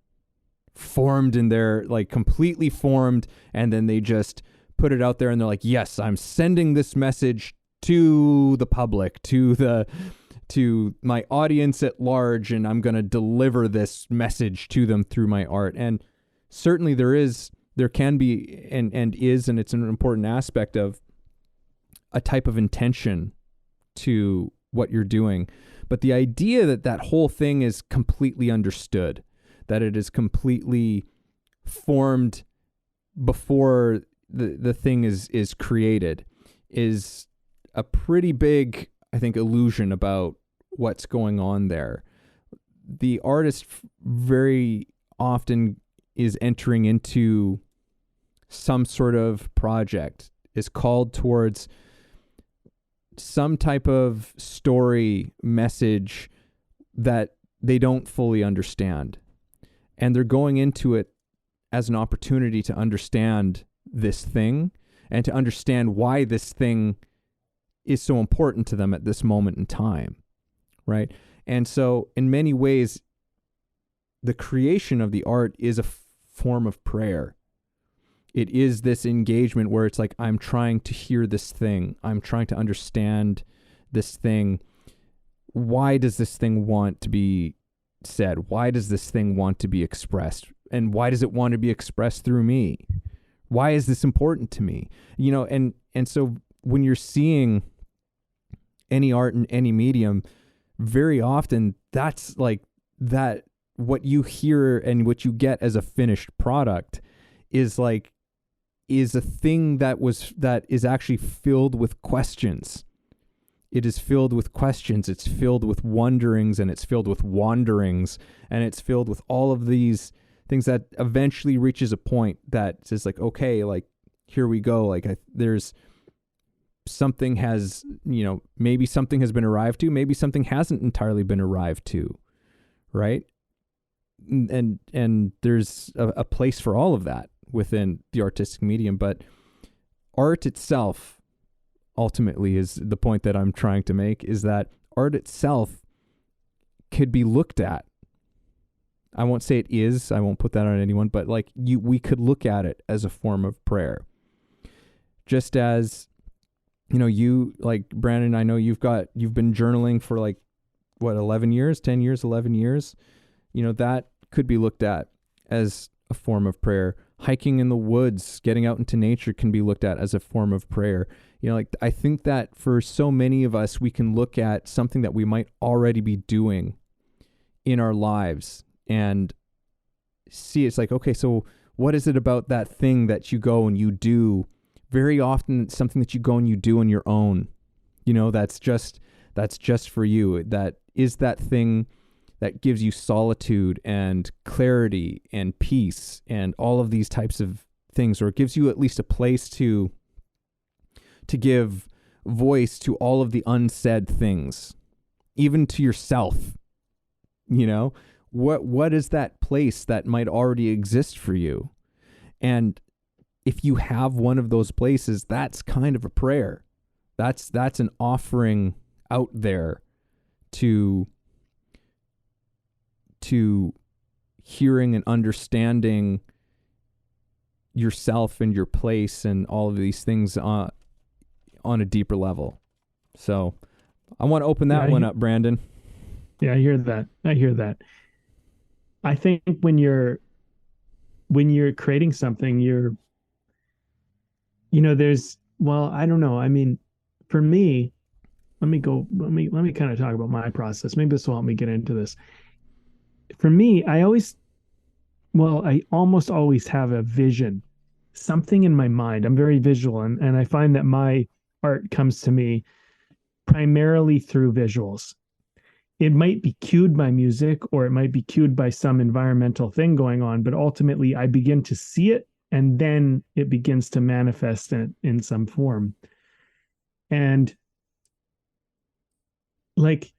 formed in their, like, completely formed, and then they just put it out there and they're like, yes, I'm sending this message to the public, to to my audience at large, and I'm going to deliver this message to them through my art. And certainly there can be, and is, and it's an important aspect of a type of intention to what you're doing. But the idea that that whole thing is completely understood, that it is completely formed before the thing is created, is a pretty big, I think, illusion about what's going on there. The artist very often is entering into some sort of project, is called towards some type of story message that they don't fully understand. And they're going into it as an opportunity to understand this thing and to understand why this thing is so important to them at this moment in time, right? And so in many ways, the creation of the art is a form of prayer. It is this engagement where it's like, I'm trying to hear this thing. I'm trying to understand this thing. Why does this thing want to be said? Why does this thing want to be expressed? And why does it want to be expressed through me? Why is this important to me? You know, and so when you're seeing any art in any medium, very often that's like that, what you hear and what you get as a finished product is a thing that is actually filled with questions. It is filled with questions. It's filled with wonderings, and it's filled with wanderings, and it's filled with all of these things that eventually reaches a point that says like, okay, like, here we go. Like there's something has, maybe something has been arrived to, maybe something hasn't entirely been arrived to. Right. And there's a place for all of that within the artistic medium, but art itself ultimately is the point that I'm trying to make, is that art itself could be looked at. I won't say it is, I won't put that on anyone, but like we could look at it as a form of prayer. Just as, you, like Brandon, I know you've been journaling for like, 11 years, 10 years, 11 years, that could be looked at as a form of prayer. Hiking in the woods, getting out into nature can be looked at as a form of prayer. I think that for so many of us, we can look at something that we might already be doing in our lives and see it's like, okay, so what is it about that thing that you go and you do? Very often it's something that you go and you do on your own. That's just for you. That is that thing that gives you solitude and clarity and peace and all of these types of things, or it gives you at least a place to give voice to all of the unsaid things, even to yourself. What is that place that might already exist for you? And if you have one of those places, that's kind of a prayer. That's an offering out there to hearing and understanding yourself and your place and all of these things on a deeper level. So I want to open that one up, Brandon. Yeah, I hear that. I think when you're creating something, I don't know. I mean, for me, let me kind of talk about my process. Maybe this will help me get into this. For me, I almost always have a vision, something in my mind. I'm very visual, and I find that my art comes to me primarily through visuals. It might be cued by music, or it might be cued by some environmental thing going on, but ultimately I begin to see it, and then it begins to manifest in some form. And like,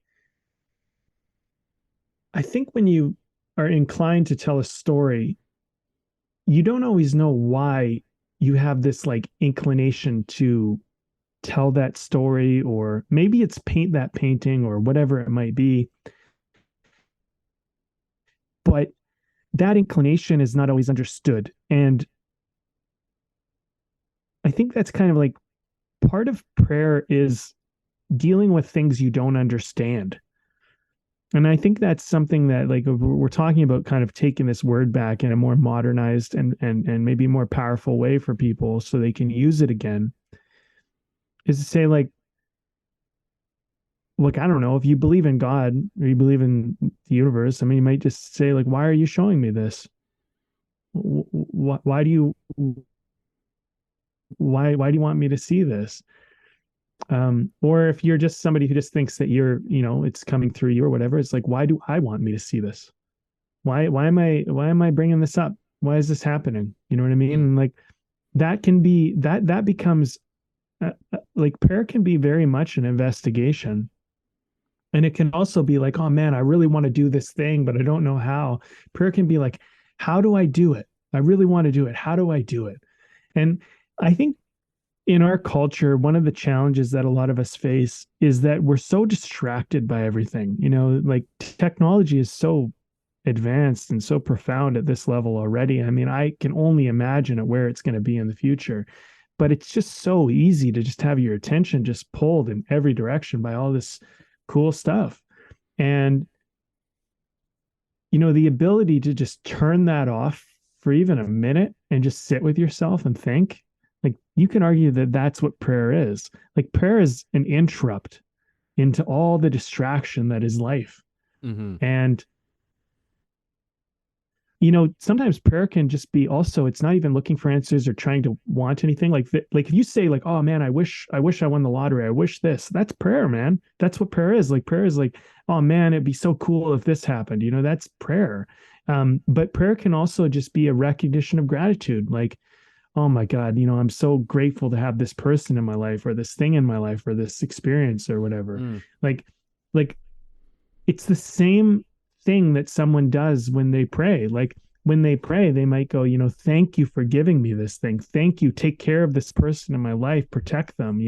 I think when you are inclined to tell a story, you don't always know why you have this like inclination to tell that story, or maybe it's paint that painting or whatever it might be. But that inclination is not always understood. And I think that's kind of like part of prayer is dealing with things you don't understand. And I think that's something that, like, we're talking about kind of taking this word back in a more modernized and maybe more powerful way for people so they can use it again, is to say, like, look, I don't know, if you believe in God or you believe in the universe, I mean, you might just say, like, why are you showing me this? Why do you why do you want me to see this? Or if you're just somebody who just thinks that you're, it's coming through you or whatever, it's like, why do I want me to see this? Why am I bringing this up? Why is this happening? You know what I mean? And like, that can be, that becomes like, prayer can be very much an investigation. And it can also be like, oh man, I really want to do this thing, but I don't know how. Prayer can be like, how do I do it? I really want to do it. How do I do it? And I think in our culture, one of the challenges that a lot of us face is that we're so distracted by everything. Like, technology is so advanced and so profound at this level already. I mean, I can only imagine where it's going to be in the future, but it's just so easy to just have your attention just pulled in every direction by all this cool stuff. And, the ability to just turn that off for even a minute and just sit with yourself and think, like, you can argue that that's what prayer is. Like, prayer is an interrupt into all the distraction that is life. And, sometimes prayer can just be also, it's not even looking for answers or trying to want anything. Like if you say, like, oh man, I wish I won the lottery. I wish this. That's prayer, man. That's what prayer is. Like, prayer is like, oh man, it'd be so cool if this happened. That's prayer. But prayer can also just be a recognition of gratitude. Like, oh my God, I'm so grateful to have this person in my life or this thing in my life or this experience or whatever. Like it's the same thing that someone does when they pray. Like, when they pray, they might go, thank you for giving me this thing. Thank you. Take care of this person in my life, protect them.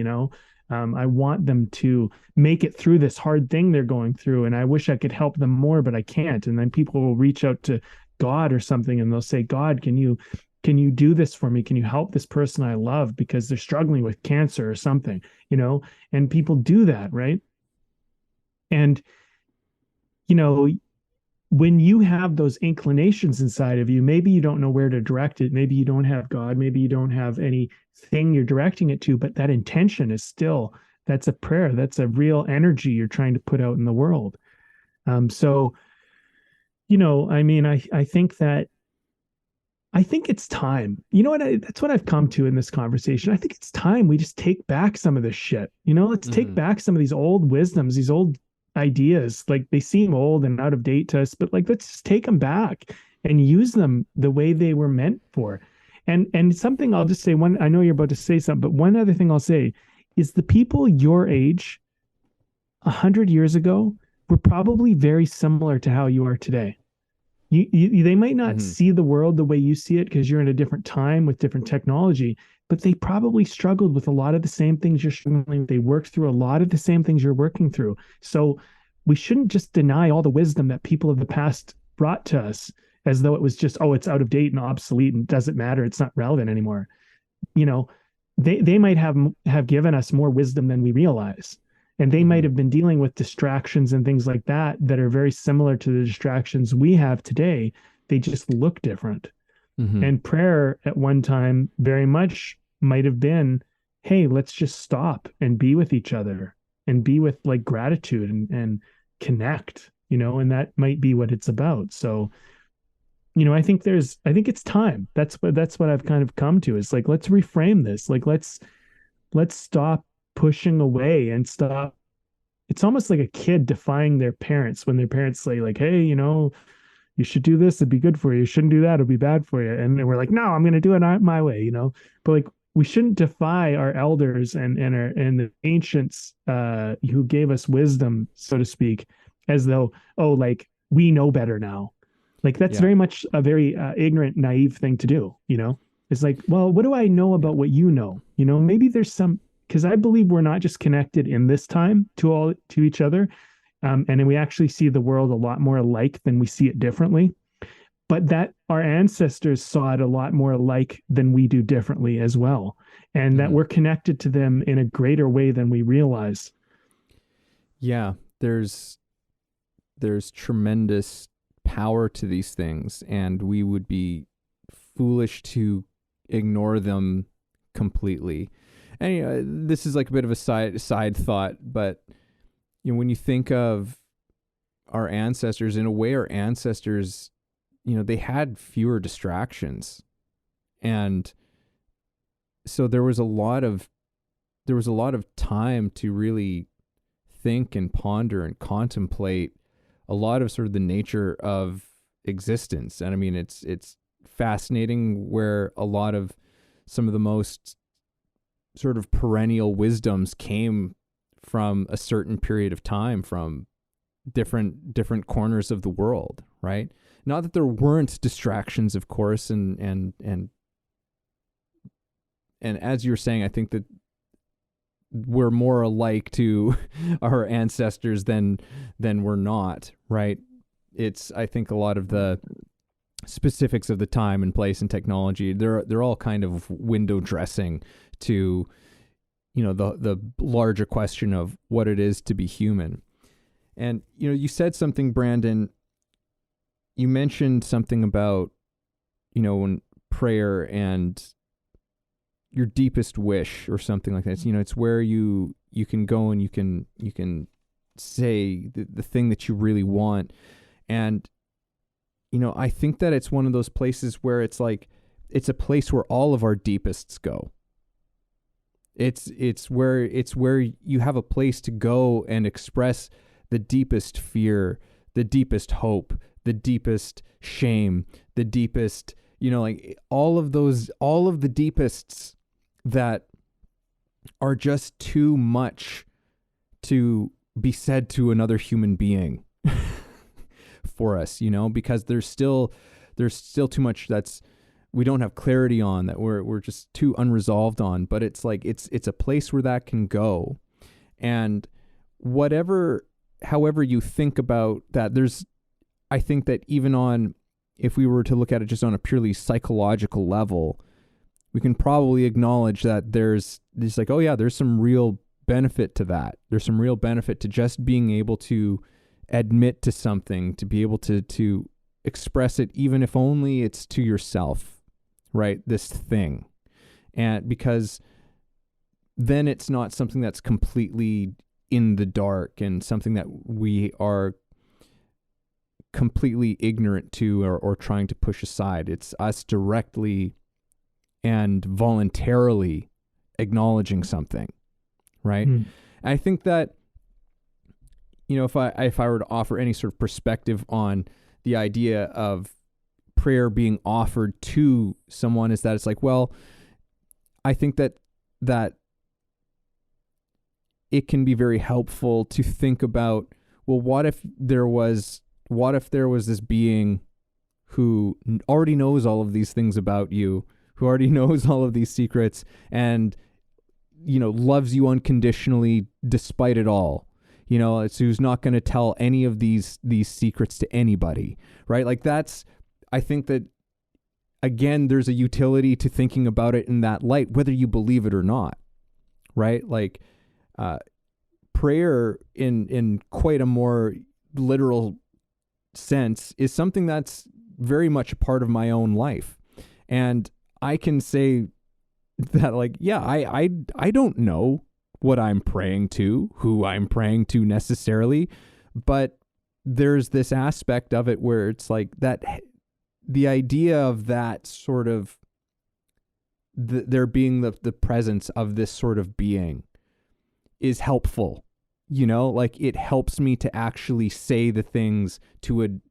I want them to make it through this hard thing they're going through. And I wish I could help them more, but I can't. And then people will reach out to God or something and they'll say, God, can you do this for me? Can you help this person I love because they're struggling with cancer or something, and people do that. Right. And, when you have those inclinations inside of you, maybe you don't know where to direct it. Maybe you don't have God. Maybe you don't have anything you're directing it to, but that intention is still, that's a prayer. That's a real energy you're trying to put out in the world. So, I mean, I think it's time. You know what? That's what I've come to in this conversation. I think it's time we just take back some of this shit. Let's take back some of these old wisdoms, these old ideas. Like, they seem old and out of date to us, but like, let's just take them back and use them the way they were meant for. And something I'll just say, I know you're about to say something, but one other thing I'll say is the people your age 100 years ago were probably very similar to how you are today. They might not see the world the way you see it because you're in a different time with different technology, but they probably struggled with a lot of the same things you're struggling with. They worked through a lot of the same things you're working through. So we shouldn't just deny all the wisdom that people of the past brought to us as though it was just, oh, it's out of date and obsolete and doesn't matter. It's not relevant anymore. They might have given us more wisdom than we realize. And they might have been dealing with distractions and things like that are very similar to the distractions we have today. They just look different. And prayer at one time very much might have been, hey, let's just stop and be with each other and be with, like, gratitude and connect, and that might be what it's about. So, I think it's time. That's what I've kind of come to. Is like, let's reframe this. Like, let's stop pushing away and stop. It's almost like a kid defying their parents when their parents say, like, hey, you should do this, it'd be good for you. You shouldn't do that, it'll be bad for you. And we're like, no, I'm going to do it my way, but like, we shouldn't defy our elders and the ancients who gave us wisdom, so to speak, as though, oh, like, we know better now. Like, that's very much a very ignorant, naive thing to do. It's like, well, what do I know about what you know? Maybe there's because I believe we're not just connected in this time to each other. And then we actually see the world a lot more alike than we see it differently. But that our ancestors saw it a lot more alike than we do differently as well. And that we're connected to them in a greater way than we realize. Yeah, there's tremendous power to these things, and we would be foolish to ignore them completely. And this is like a bit of a side thought, but when you think of our ancestors, in a way, our ancestors, they had fewer distractions, and so there was a lot of time to really think and ponder and contemplate a lot of sort of the nature of existence. And I mean, it's fascinating where a lot of some of the most sort of perennial wisdoms came from a certain period of time, from different corners of the world, right? Not that there weren't distractions, of course, and as you're saying, I think that we're more alike to our ancestors than we're not, right? It's, I think, a lot of the specifics of the time and place and technology, they're all kind of window dressing to, the larger question of what it is to be human. And, you said something, Brandon, you mentioned something about, when prayer and your deepest wish or something like that. It's where you can go and you can say the thing that you really want. And, I think that it's one of those places where it's like, it's a place where all of our deepests go. It's where you have a place to go and express the deepest fear, the deepest hope, the deepest shame, the deepest, like all of the deepests that are just too much to be said to another human being for us, because there's still too much that's we don't have clarity on, that we're just too unresolved on. But it's like it's a place where that can go. And however you think about that, I think that even if we were to look at it just on a purely psychological level, we can probably acknowledge that there's like, oh yeah, there's some real benefit to that. There's some real benefit to just being able to admit to something, to be able to express it, even if only it's to yourself, right? This thing. And because then it's not something that's completely in the dark and something that we are completely ignorant to or trying to push aside. It's us directly and voluntarily acknowledging something, right? I think that, if I were to offer any sort of perspective on the idea of prayer being offered to someone, is that it's like, well, I think that it can be very helpful to think about, well, what if there was this being who already knows all of these things about you, who already knows all of these secrets, and loves you unconditionally despite it all. It's who's not going to tell any of these secrets to anybody, right? Like I think that, again, there's a utility to thinking about it in that light, whether you believe it or not, right? Like prayer in quite a more literal sense is something that's very much a part of my own life. And I can say that, like, yeah, I don't know what I'm praying to, who I'm praying to necessarily, but there's this aspect of it where it's like that, the idea of that sort of there being the presence of this sort of being is helpful. Like it helps me to actually say the things to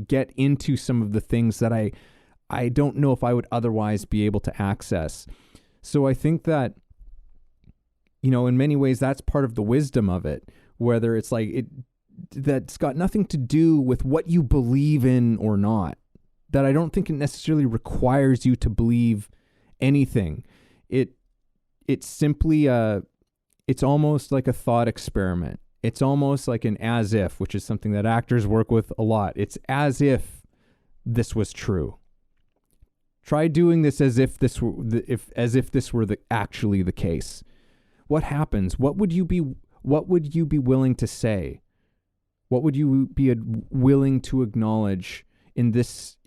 get into some of the things that I don't know if I would otherwise be able to access. So I think that, in many ways, that's part of the wisdom of it, whether it's like that's got nothing to do with what you believe in or not, that I don't think it necessarily requires you to believe anything. It's simply it's almost like a thought experiment. It's almost like an as if, which is something that actors work with a lot. It's as if this was true. Try doing this as if this were actually the case. What happens? What would you be what would you be willing to say? What would you be willing to acknowledge in this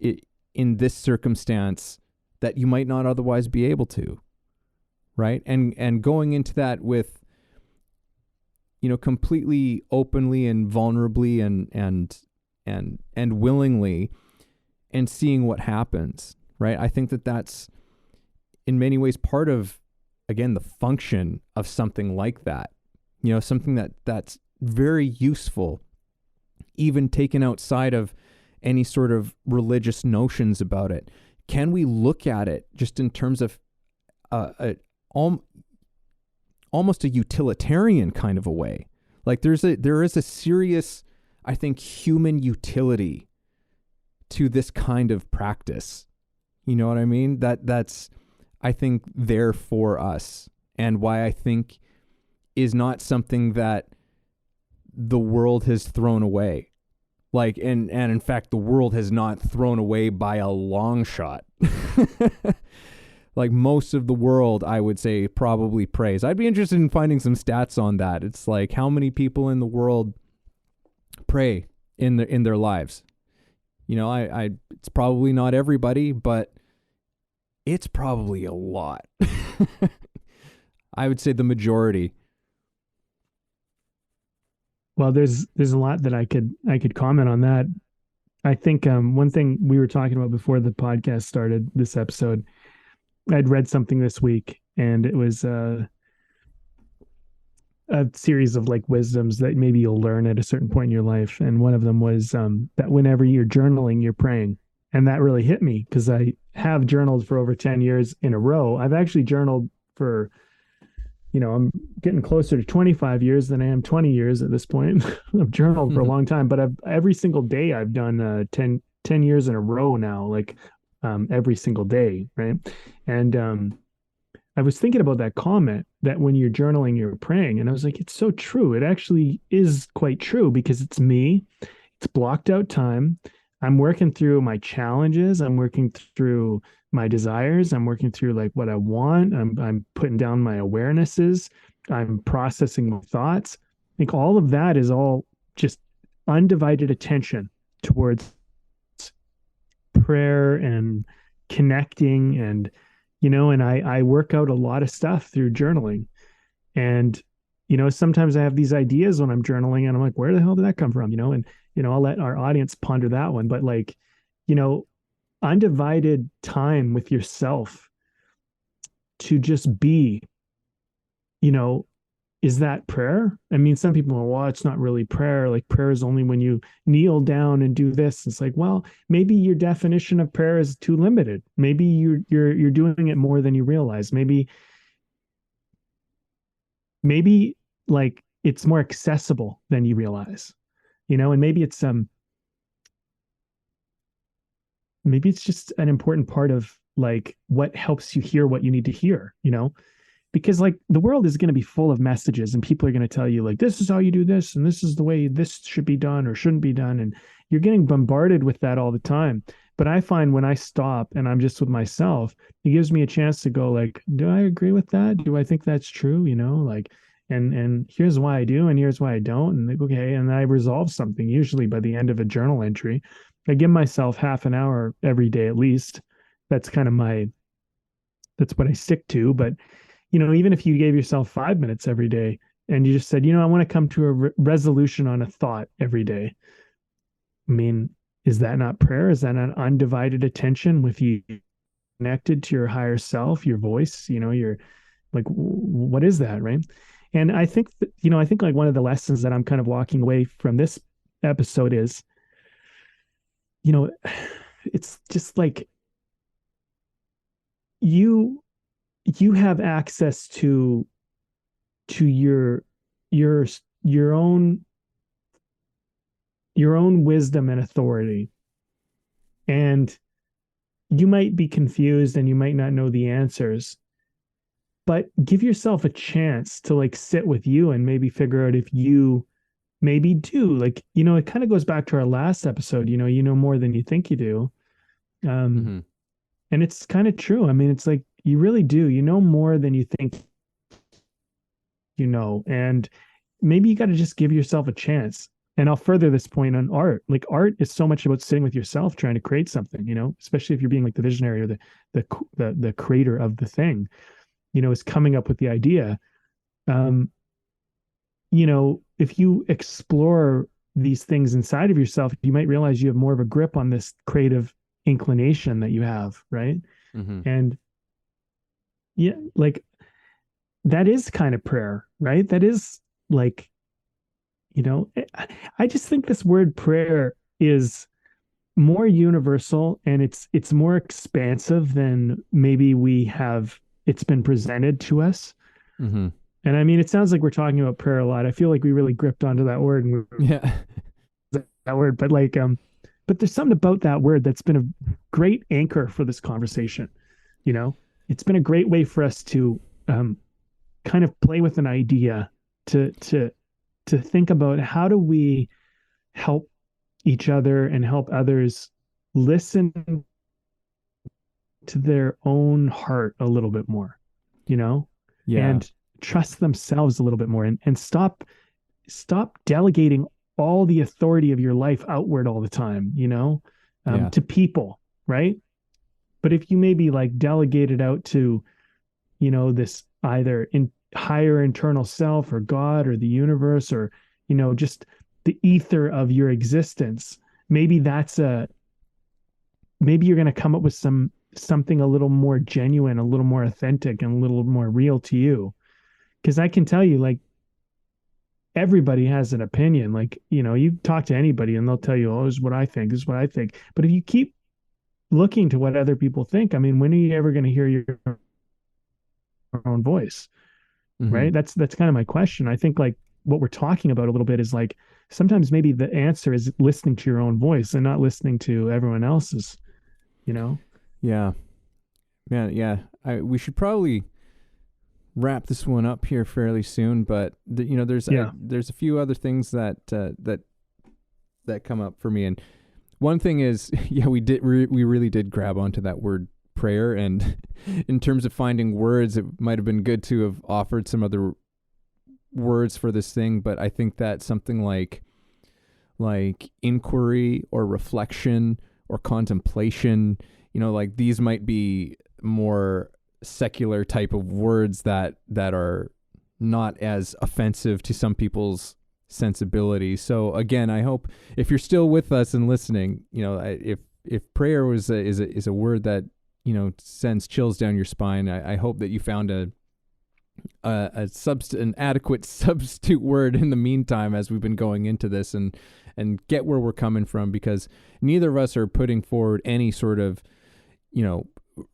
circumstance that you might not otherwise be able to, right? And going into that with, completely openly and vulnerably and willingly, and seeing what happens, right? I think that that's in many ways part of, again, the function of something like that, something that's very useful, even taken outside of any sort of religious notions about it. Can we look at it just in terms of almost a utilitarian kind of a way? Like there is a serious, I think, human utility to this kind of practice. You know what I mean? That's, I think, there for us, and why I think is not something that the world has thrown away. Like, and in fact, the world has not thrown away by a long shot. Like most of the world, I would say, probably prays. I'd be interested in finding some stats on that. It's like, how many people in the world pray in their lives? It's probably not everybody, but it's probably a lot. I would say the majority. Well, there's a lot that I could comment on that. I think one thing we were talking about before the podcast started, this episode, I'd read something this week, and it was a series of like wisdoms that maybe you'll learn at a certain point in your life. And one of them was that whenever you're journaling, you're praying. And that really hit me because I have journaled for over 10 years in a row. I've actually journaled for, I'm getting closer to 25 years than I am 20 years at this point. I've journaled for a long time, but every single day I've done 10 years in a row now, like every single day, right? And I was thinking about that comment that when you're journaling, you're praying. And I was like, it's so true. It actually is quite true because it's me. It's blocked out time. I'm working through my challenges. I'm working through my desires. I'm working through like what I want. I'm putting down my awarenesses. I'm processing my thoughts. I think all of that is all just undivided attention towards prayer and connecting, and and I work out a lot of stuff through journaling. And sometimes I have these ideas when I'm journaling and I'm like, where the hell did that come from? And I'll let our audience ponder that one. But like, undivided time with yourself to just be, is that prayer? I mean, some people are, well, it's not really prayer. Like prayer is only when you kneel down and do this. It's like, well, maybe your definition of prayer is too limited. Maybe you're doing it more than you realize. Maybe like it's more accessible than you realize, and maybe it's just an important part of like what helps you hear what you need to hear, because like the world is going to be full of messages and people are going to tell you like, this is how you do this. And this is the way this should be done or shouldn't be done. And you're getting bombarded with that all the time. But I find when I stop and I'm just with myself, it gives me a chance to go like, do I agree with that? Do I think that's true? Like, and here's why I do, and here's why I don't. And like, okay. And I resolve something usually by the end of a journal entry. I give myself half an hour every day, at least. That's kind of that's what I stick to. But even if you gave yourself 5 minutes every day and you just said, I want to come to a resolution on a thought every day. I mean, is that not prayer? Is that not undivided attention with you connected to your higher self, your voice? You're like, what is that? Right. And I think that, I think like one of the lessons that I'm kind of walking away from this episode is, it's just like you have access to your own wisdom and authority. And you might be confused and you might not know the answers, but give yourself a chance to like sit with you and maybe figure out if you maybe do, like, it kind of goes back to our last episode, you know more than you think you do. And it's kind of true. I mean, it's like, you really do, more than you think, and maybe you got to just give yourself a chance. And I'll further this point on art. Like art is so much about sitting with yourself, trying to create something, especially if you're being like the visionary or the creator of the thing, is coming up with the idea. Um, if you explore these things inside of yourself, you might realize you have more of a grip on this creative inclination that you have, right? Mm-hmm. And yeah, like that is kind of prayer, right? That is like, I just think this word prayer is more universal, and it's more expansive than maybe it's been presented to us. Mm-hmm. And I mean, it sounds like we're talking about prayer a lot. I feel like we really gripped onto that word and Yeah. that word, but there's something about that word that's been a great anchor for this conversation. It's been a great way for us to kind of play with an idea, to think about how do we help each other and help others listen to their own heart a little bit more, Yeah. and trust themselves a little bit more, and stop delegating all the authority of your life outward all the time, Yeah. to people, right? But if you maybe like delegate it out to, this either in higher internal self or God or the universe, or, just the ether of your existence, maybe you're going to come up with something a little more genuine, a little more authentic, and a little more real to you. Because I can tell you, like, everybody has an opinion. Like, you talk to anybody and they'll tell you, oh, this is what I think, this is what I think. But if you keep looking to what other people think, I mean, when are you ever going to hear your own voice? Mm-hmm. Right? That's kind of my question. I think like what we're talking about a little bit is like sometimes maybe the answer is listening to your own voice and not listening to everyone else's, Yeah. Man, yeah. We should probably wrap this one up here fairly soon, but there's a few other things that come up for me. And one thing is, we really did grab onto that word prayer, and in terms of finding words, it might have been good to have offered some other words for this thing, but I think that something like inquiry or reflection or contemplation, like these might be more secular type of words that are not as offensive to some people's sensibilities. So again, I hope if you're still with us and listening, if prayer is a word that sends chills down your spine, I hope that you found an adequate substitute word in the meantime as we've been going into this, and get where we're coming from, because neither of us are putting forward any sort of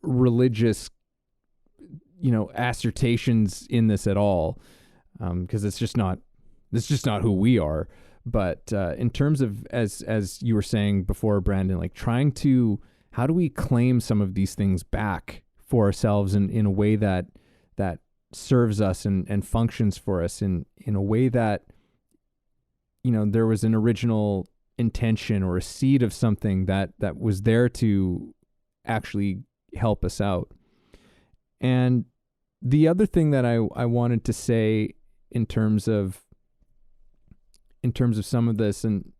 religious assertions in this at all, because it's just not who we are. But in terms of, as you were saying before, Brandon, like trying to, how do we claim some of these things back for ourselves in a way that serves us and functions for us in a way that there was an original intention or a seed of something that was there to actually help us out. And the other thing that I wanted to say in terms of some of this, and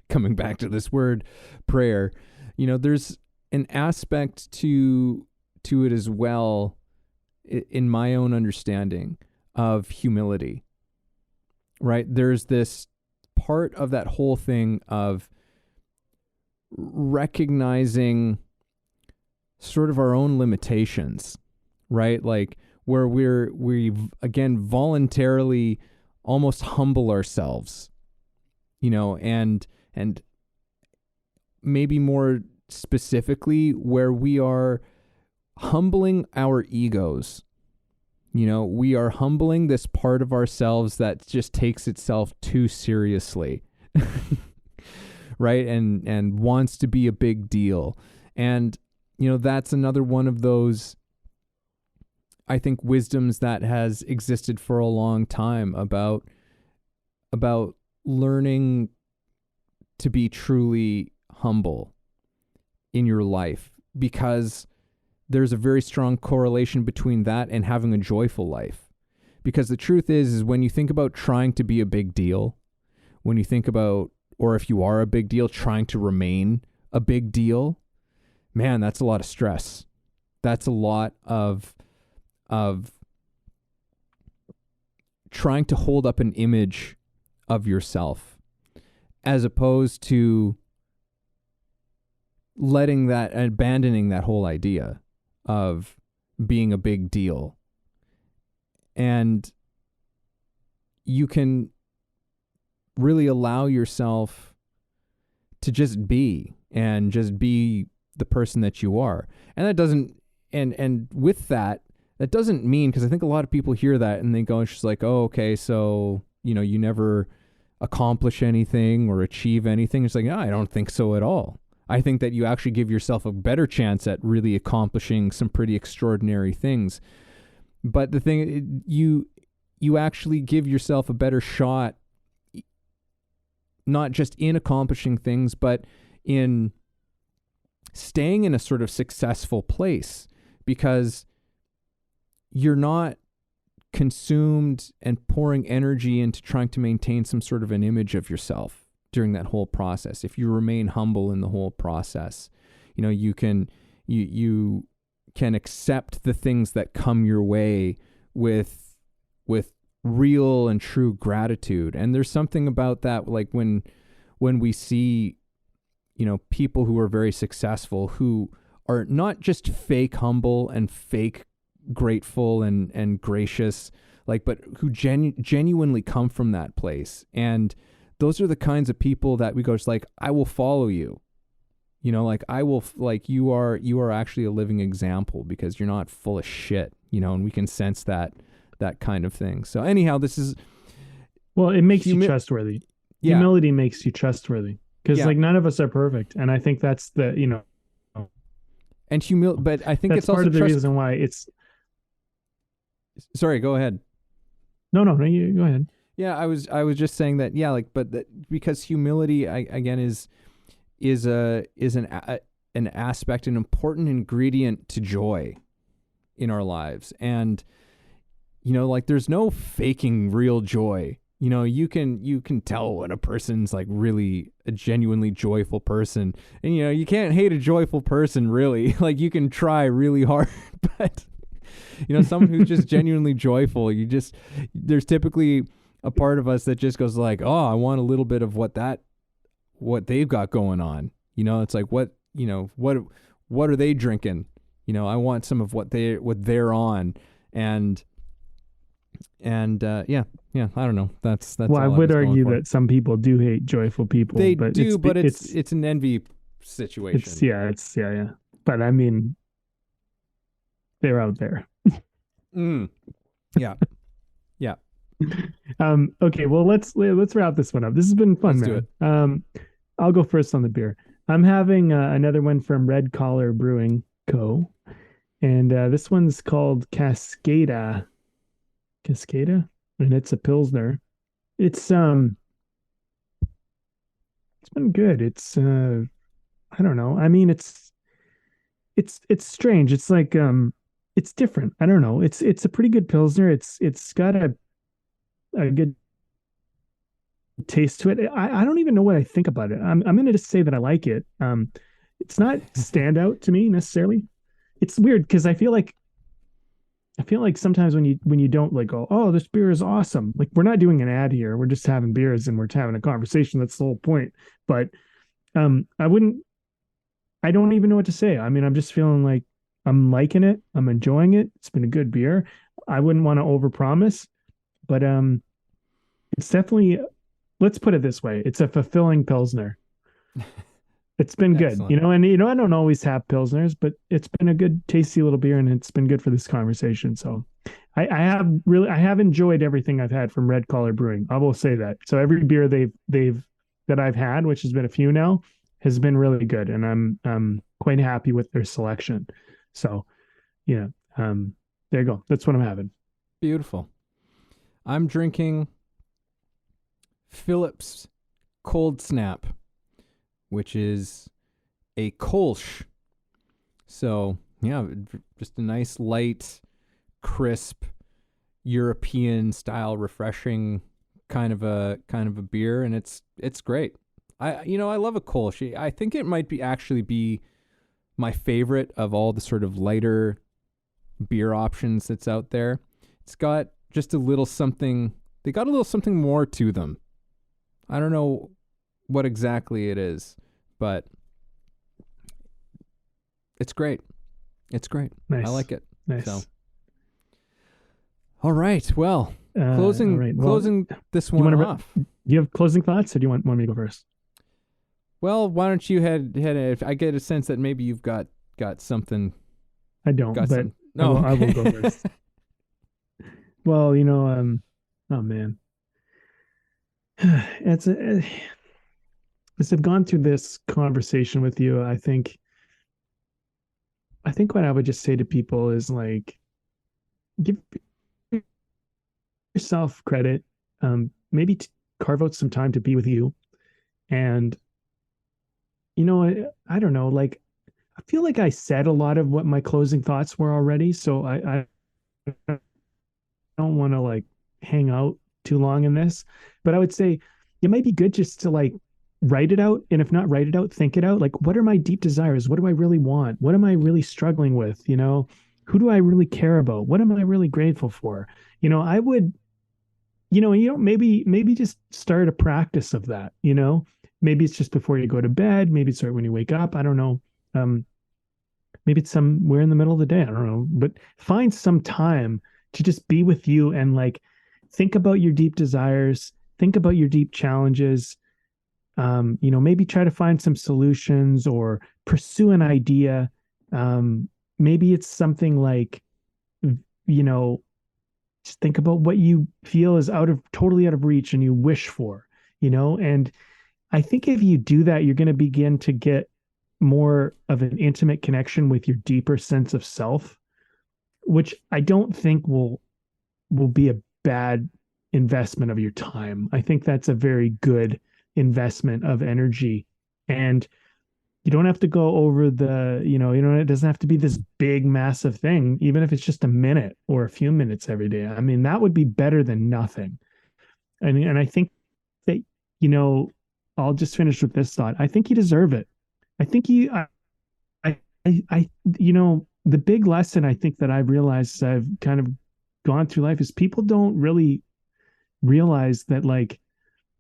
coming back to this word prayer, there's an aspect to it as well, in my own understanding, of humility, right? There's this part of that whole thing of recognizing sort of our own limitations, right? Like where we again voluntarily almost humble ourselves, and maybe more specifically where we are humbling our egos. We are humbling this part of ourselves that just takes itself too seriously, right? And wants to be a big deal. And, that's another one of those, I think, wisdoms that has existed for a long time about learning to be truly humble in your life, because there's a very strong correlation between that and having a joyful life. Because the truth is when you think about trying to be a big deal, when you think about, or if you are a big deal, trying to remain a big deal, man, that's a lot of stress. That's a lot of trying to hold up an image of yourself, as opposed to abandoning that whole idea of being a big deal. And you can really allow yourself to just be the person that you are. And that doesn't, and with that doesn't mean, because I think a lot of people hear that and they go, it's just like, oh, okay, so, you never accomplish anything or achieve anything. It's like, no, I don't think so at all. I think that you actually give yourself a better chance at really accomplishing some pretty extraordinary things. But the thing, you actually give yourself a better shot, not just in accomplishing things, but in staying in a sort of successful place, because you're not consumed and pouring energy into trying to maintain some sort of an image of yourself during that whole process. If you remain humble in the whole process, you can accept the things that come your way with real and true gratitude. And there's something about that, like when we see, people who are very successful, who are not just fake humble and fake grateful and gracious, but who genuinely come from that place. And those are the kinds of people that we go, just like, I will follow you. I will, you are actually a living example, because you're not full of shit, and we can sense that kind of thing. So anyhow, this is, well, it makes you trustworthy. Yeah. Humility makes you trustworthy, because none of us are perfect. And I think that's the, and but I think that's it's also part of the reason why it's, sorry, go ahead. No, you go ahead. Yeah, I was just saying that, because humility, again, is an aspect, an important ingredient to joy in our lives. And, there's no faking real joy. You can tell when a person's really a genuinely joyful person, and, you can't hate a joyful person, really. You can try really hard, but someone who's just genuinely joyful, there's typically a part of us that just goes like, oh, I want a little bit of what they've got going on. It's like, what are they drinking? I want some of what they're on. And I don't know. That's well, I would argue that some people do hate joyful people. They but do, but it's an envy situation. It's But I mean, they're out there. Yeah. Okay, well, let's wrap this one up. This has been fun, Let's man. do it. I'll go first on the beer. I'm having another one from Red Collar Brewing Co. And this one's called Cascada, and it's a Pilsner. It's been good. It's I don't know. I mean, it's strange. It's like it's different. I don't know. It's a pretty good Pilsner. It's got a good taste to it. I don't even know what I think about it. I'm going to just say that I like it. It's not standout to me necessarily. It's weird because I feel like sometimes when you don't go, oh, this beer is awesome. We're not doing an ad here. We're just having beers and we're having a conversation. That's the whole point. But I don't even know what to say. I mean, I'm just feeling like I'm liking it. I'm enjoying it. It's been a good beer. I wouldn't want to overpromise, but it's definitely, let's put it this way. It's a fulfilling Pilsner. It's been good, and I don't always have Pilsners, but it's been a good, tasty little beer, and it's been good for this conversation. So I have enjoyed everything I've had from Red Collar Brewing. I will say that. So every beer that I've had, which has been a few now, has been really good, and I'm quite happy with their selection. So, there you go. That's what I'm having. Beautiful. I'm drinking Phillips Cold Snap, which is a Kolsch. So, yeah, just a nice, light, crisp, European style refreshing kind of a beer, and it's great. I love a Kolsch. I think it might actually be my favorite of all the sort of lighter beer options that's out there. It's got just a little something. They got a little something more to them. I don't know what exactly it is, but it's great. It's great. Nice. I like it. Nice. So, all right. Well, closing this one off. Do you have closing thoughts, or do you want me to go first? Well, why don't you head? I get a sense that maybe you've got something. I don't, but no, I will go first. Well, oh man, as I've gone through this conversation with you, I think what I would just say to people is like, give yourself credit. Maybe carve out some time to be with you, and I don't know, like, I feel like I said a lot of what my closing thoughts were already, so I don't want to like hang out too long in this, but I would say it might be good just to like write it out, and if not write it out, think it out. Like, what are my deep desires? What do I really want? What am I really struggling with? Who do I really care about? What am I really grateful for? I would, maybe just start a practice of that. Maybe it's just before you go to bed. Maybe it's right when you wake up. I don't know. Maybe it's somewhere in the middle of the day. I don't know, but find some time to just be with you and like think about your deep desires, think about your deep challenges. Maybe try to find some solutions or pursue an idea. Maybe it's something like, just think about what you feel is totally out of reach and you wish for, and I think if you do that, you're going to begin to get more of an intimate connection with your deeper sense of self, which I don't think will be a bad investment of your time. I think that's a very good investment of energy. And you don't have to go over it doesn't have to be this big, massive thing, even if it's just a minute or a few minutes every day. I mean, that would be better than nothing. And I think that, I'll just finish with this thought. I think you deserve it. I think the big lesson I think that I've realized as I've kind of gone through life is people don't really realize that like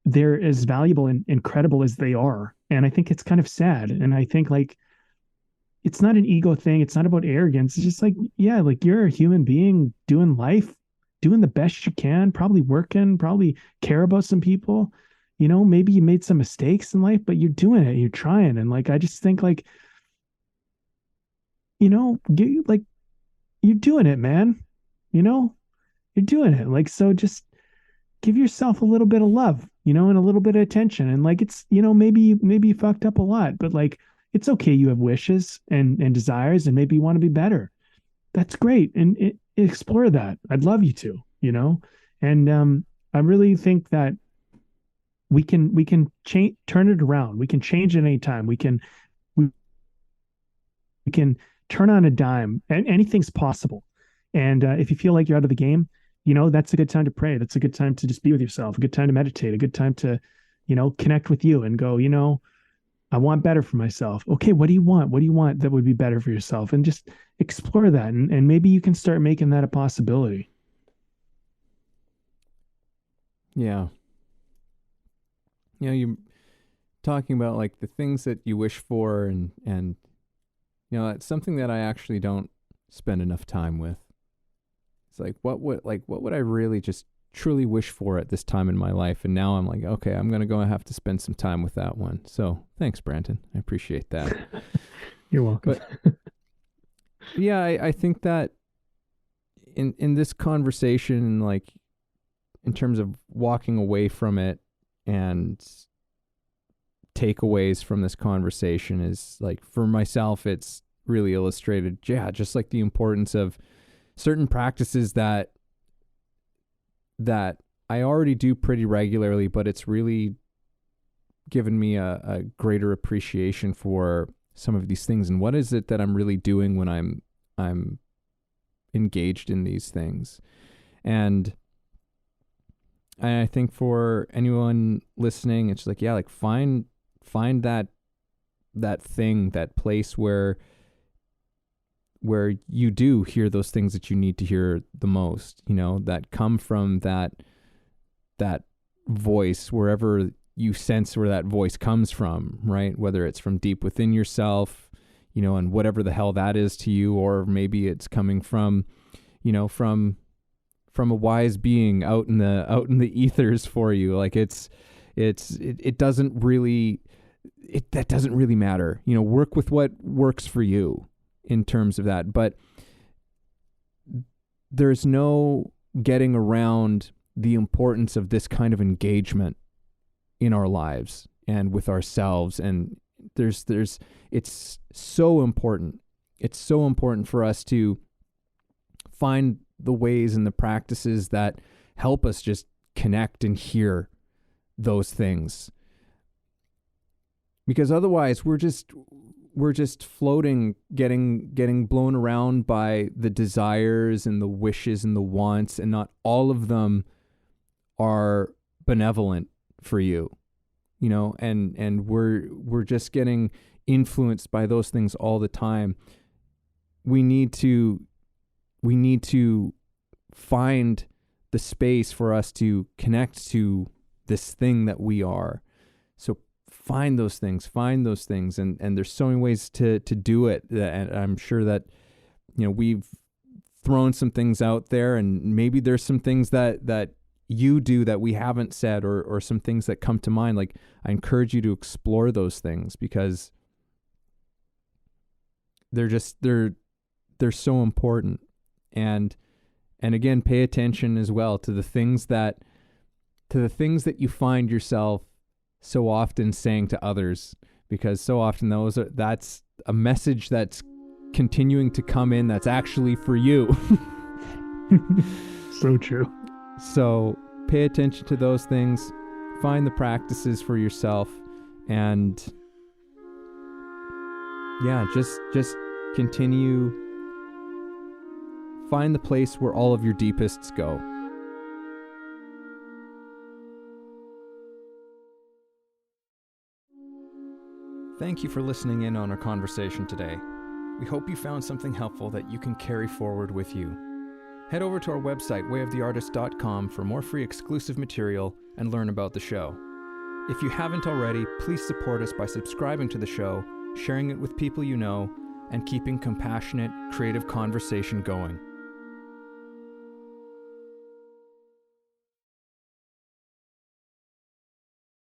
they're as valuable and incredible as they are. And I think it's kind of sad. And I think like, it's not an ego thing. It's not about arrogance. It's just like, yeah, like you're a human being doing life, doing the best you can, probably working, probably care about some people. Maybe you made some mistakes in life, but you're doing it, you're trying. And like, I just think like, you're doing it, man. You're doing it. Like, so just give yourself a little bit of love, and a little bit of attention. And like, it's, maybe you fucked up a lot, but like, it's okay. You have wishes and desires, and maybe you want to be better. That's great. And explore that. I'd love you to, and I really think that we can change, turn it around. We can change at any time. We can turn on a dime, and anything's possible. And if you feel like you're out of the game, that's a good time to pray. That's a good time to just be with yourself, a good time to meditate, a good time to, connect with you and go, I want better for myself. Okay, what do you want? What do you want that would be better for yourself? And just explore that. And maybe you can start making that a possibility. Yeah. You're talking about like the things that you wish for, and it's something that I actually don't spend enough time with. It's like, what would I really just truly wish for at this time in my life? And now I'm like, okay, I'm going to go and have to spend some time with that one. So thanks, Brandon. I appreciate that. You're welcome. But yeah, I think that in this conversation, like in terms of walking away from it and takeaways from this conversation is like, for myself, it's really illustrated, just like the importance of certain practices that I already do pretty regularly, but it's really given me a greater appreciation for some of these things. And what is it that I'm really doing when I'm engaged in these things? And I think for anyone listening, it's like, yeah, like find that thing, that place where you do hear those things that you need to hear the most, that come from that voice, wherever you sense where that voice comes from, right? Whether it's from deep within yourself, and whatever the hell that is to you, or maybe it's coming from a wise being out in the ethers for you. Like it doesn't really matter. Work with what works for you in terms of that. But there's no getting around the importance of this kind of engagement in our lives and with ourselves. And it's so important. It's so important for us to find the ways and the practices that help us just connect and hear those things. Because otherwise we're just floating, getting blown around by the desires and the wishes and the wants, and not all of them are benevolent for you, and we're just getting influenced by those things all the time. We need to find the space for us to connect to this thing that we are. So find those things, and there's so many ways to do it. And I'm sure that we've thrown some things out there, and maybe there's some things that you do that we haven't said, or some things that come to mind. Like, I encourage you to explore those things, because they're so important. And again, pay attention as well to the things that you find yourself so often saying to others, because so often that's a message that's continuing to come in that's actually for you. So true. So pay attention to those things, find the practices for yourself, and yeah, just continue. Find the place where all of your deepests go. Thank you for listening in on our conversation today. We hope you found something helpful that you can carry forward with you. Head over to our website, wayoftheartist.com, for more free exclusive material and learn about the show. If you haven't already, please support us by subscribing to the show, sharing it with people you know, and keeping compassionate, creative conversation going.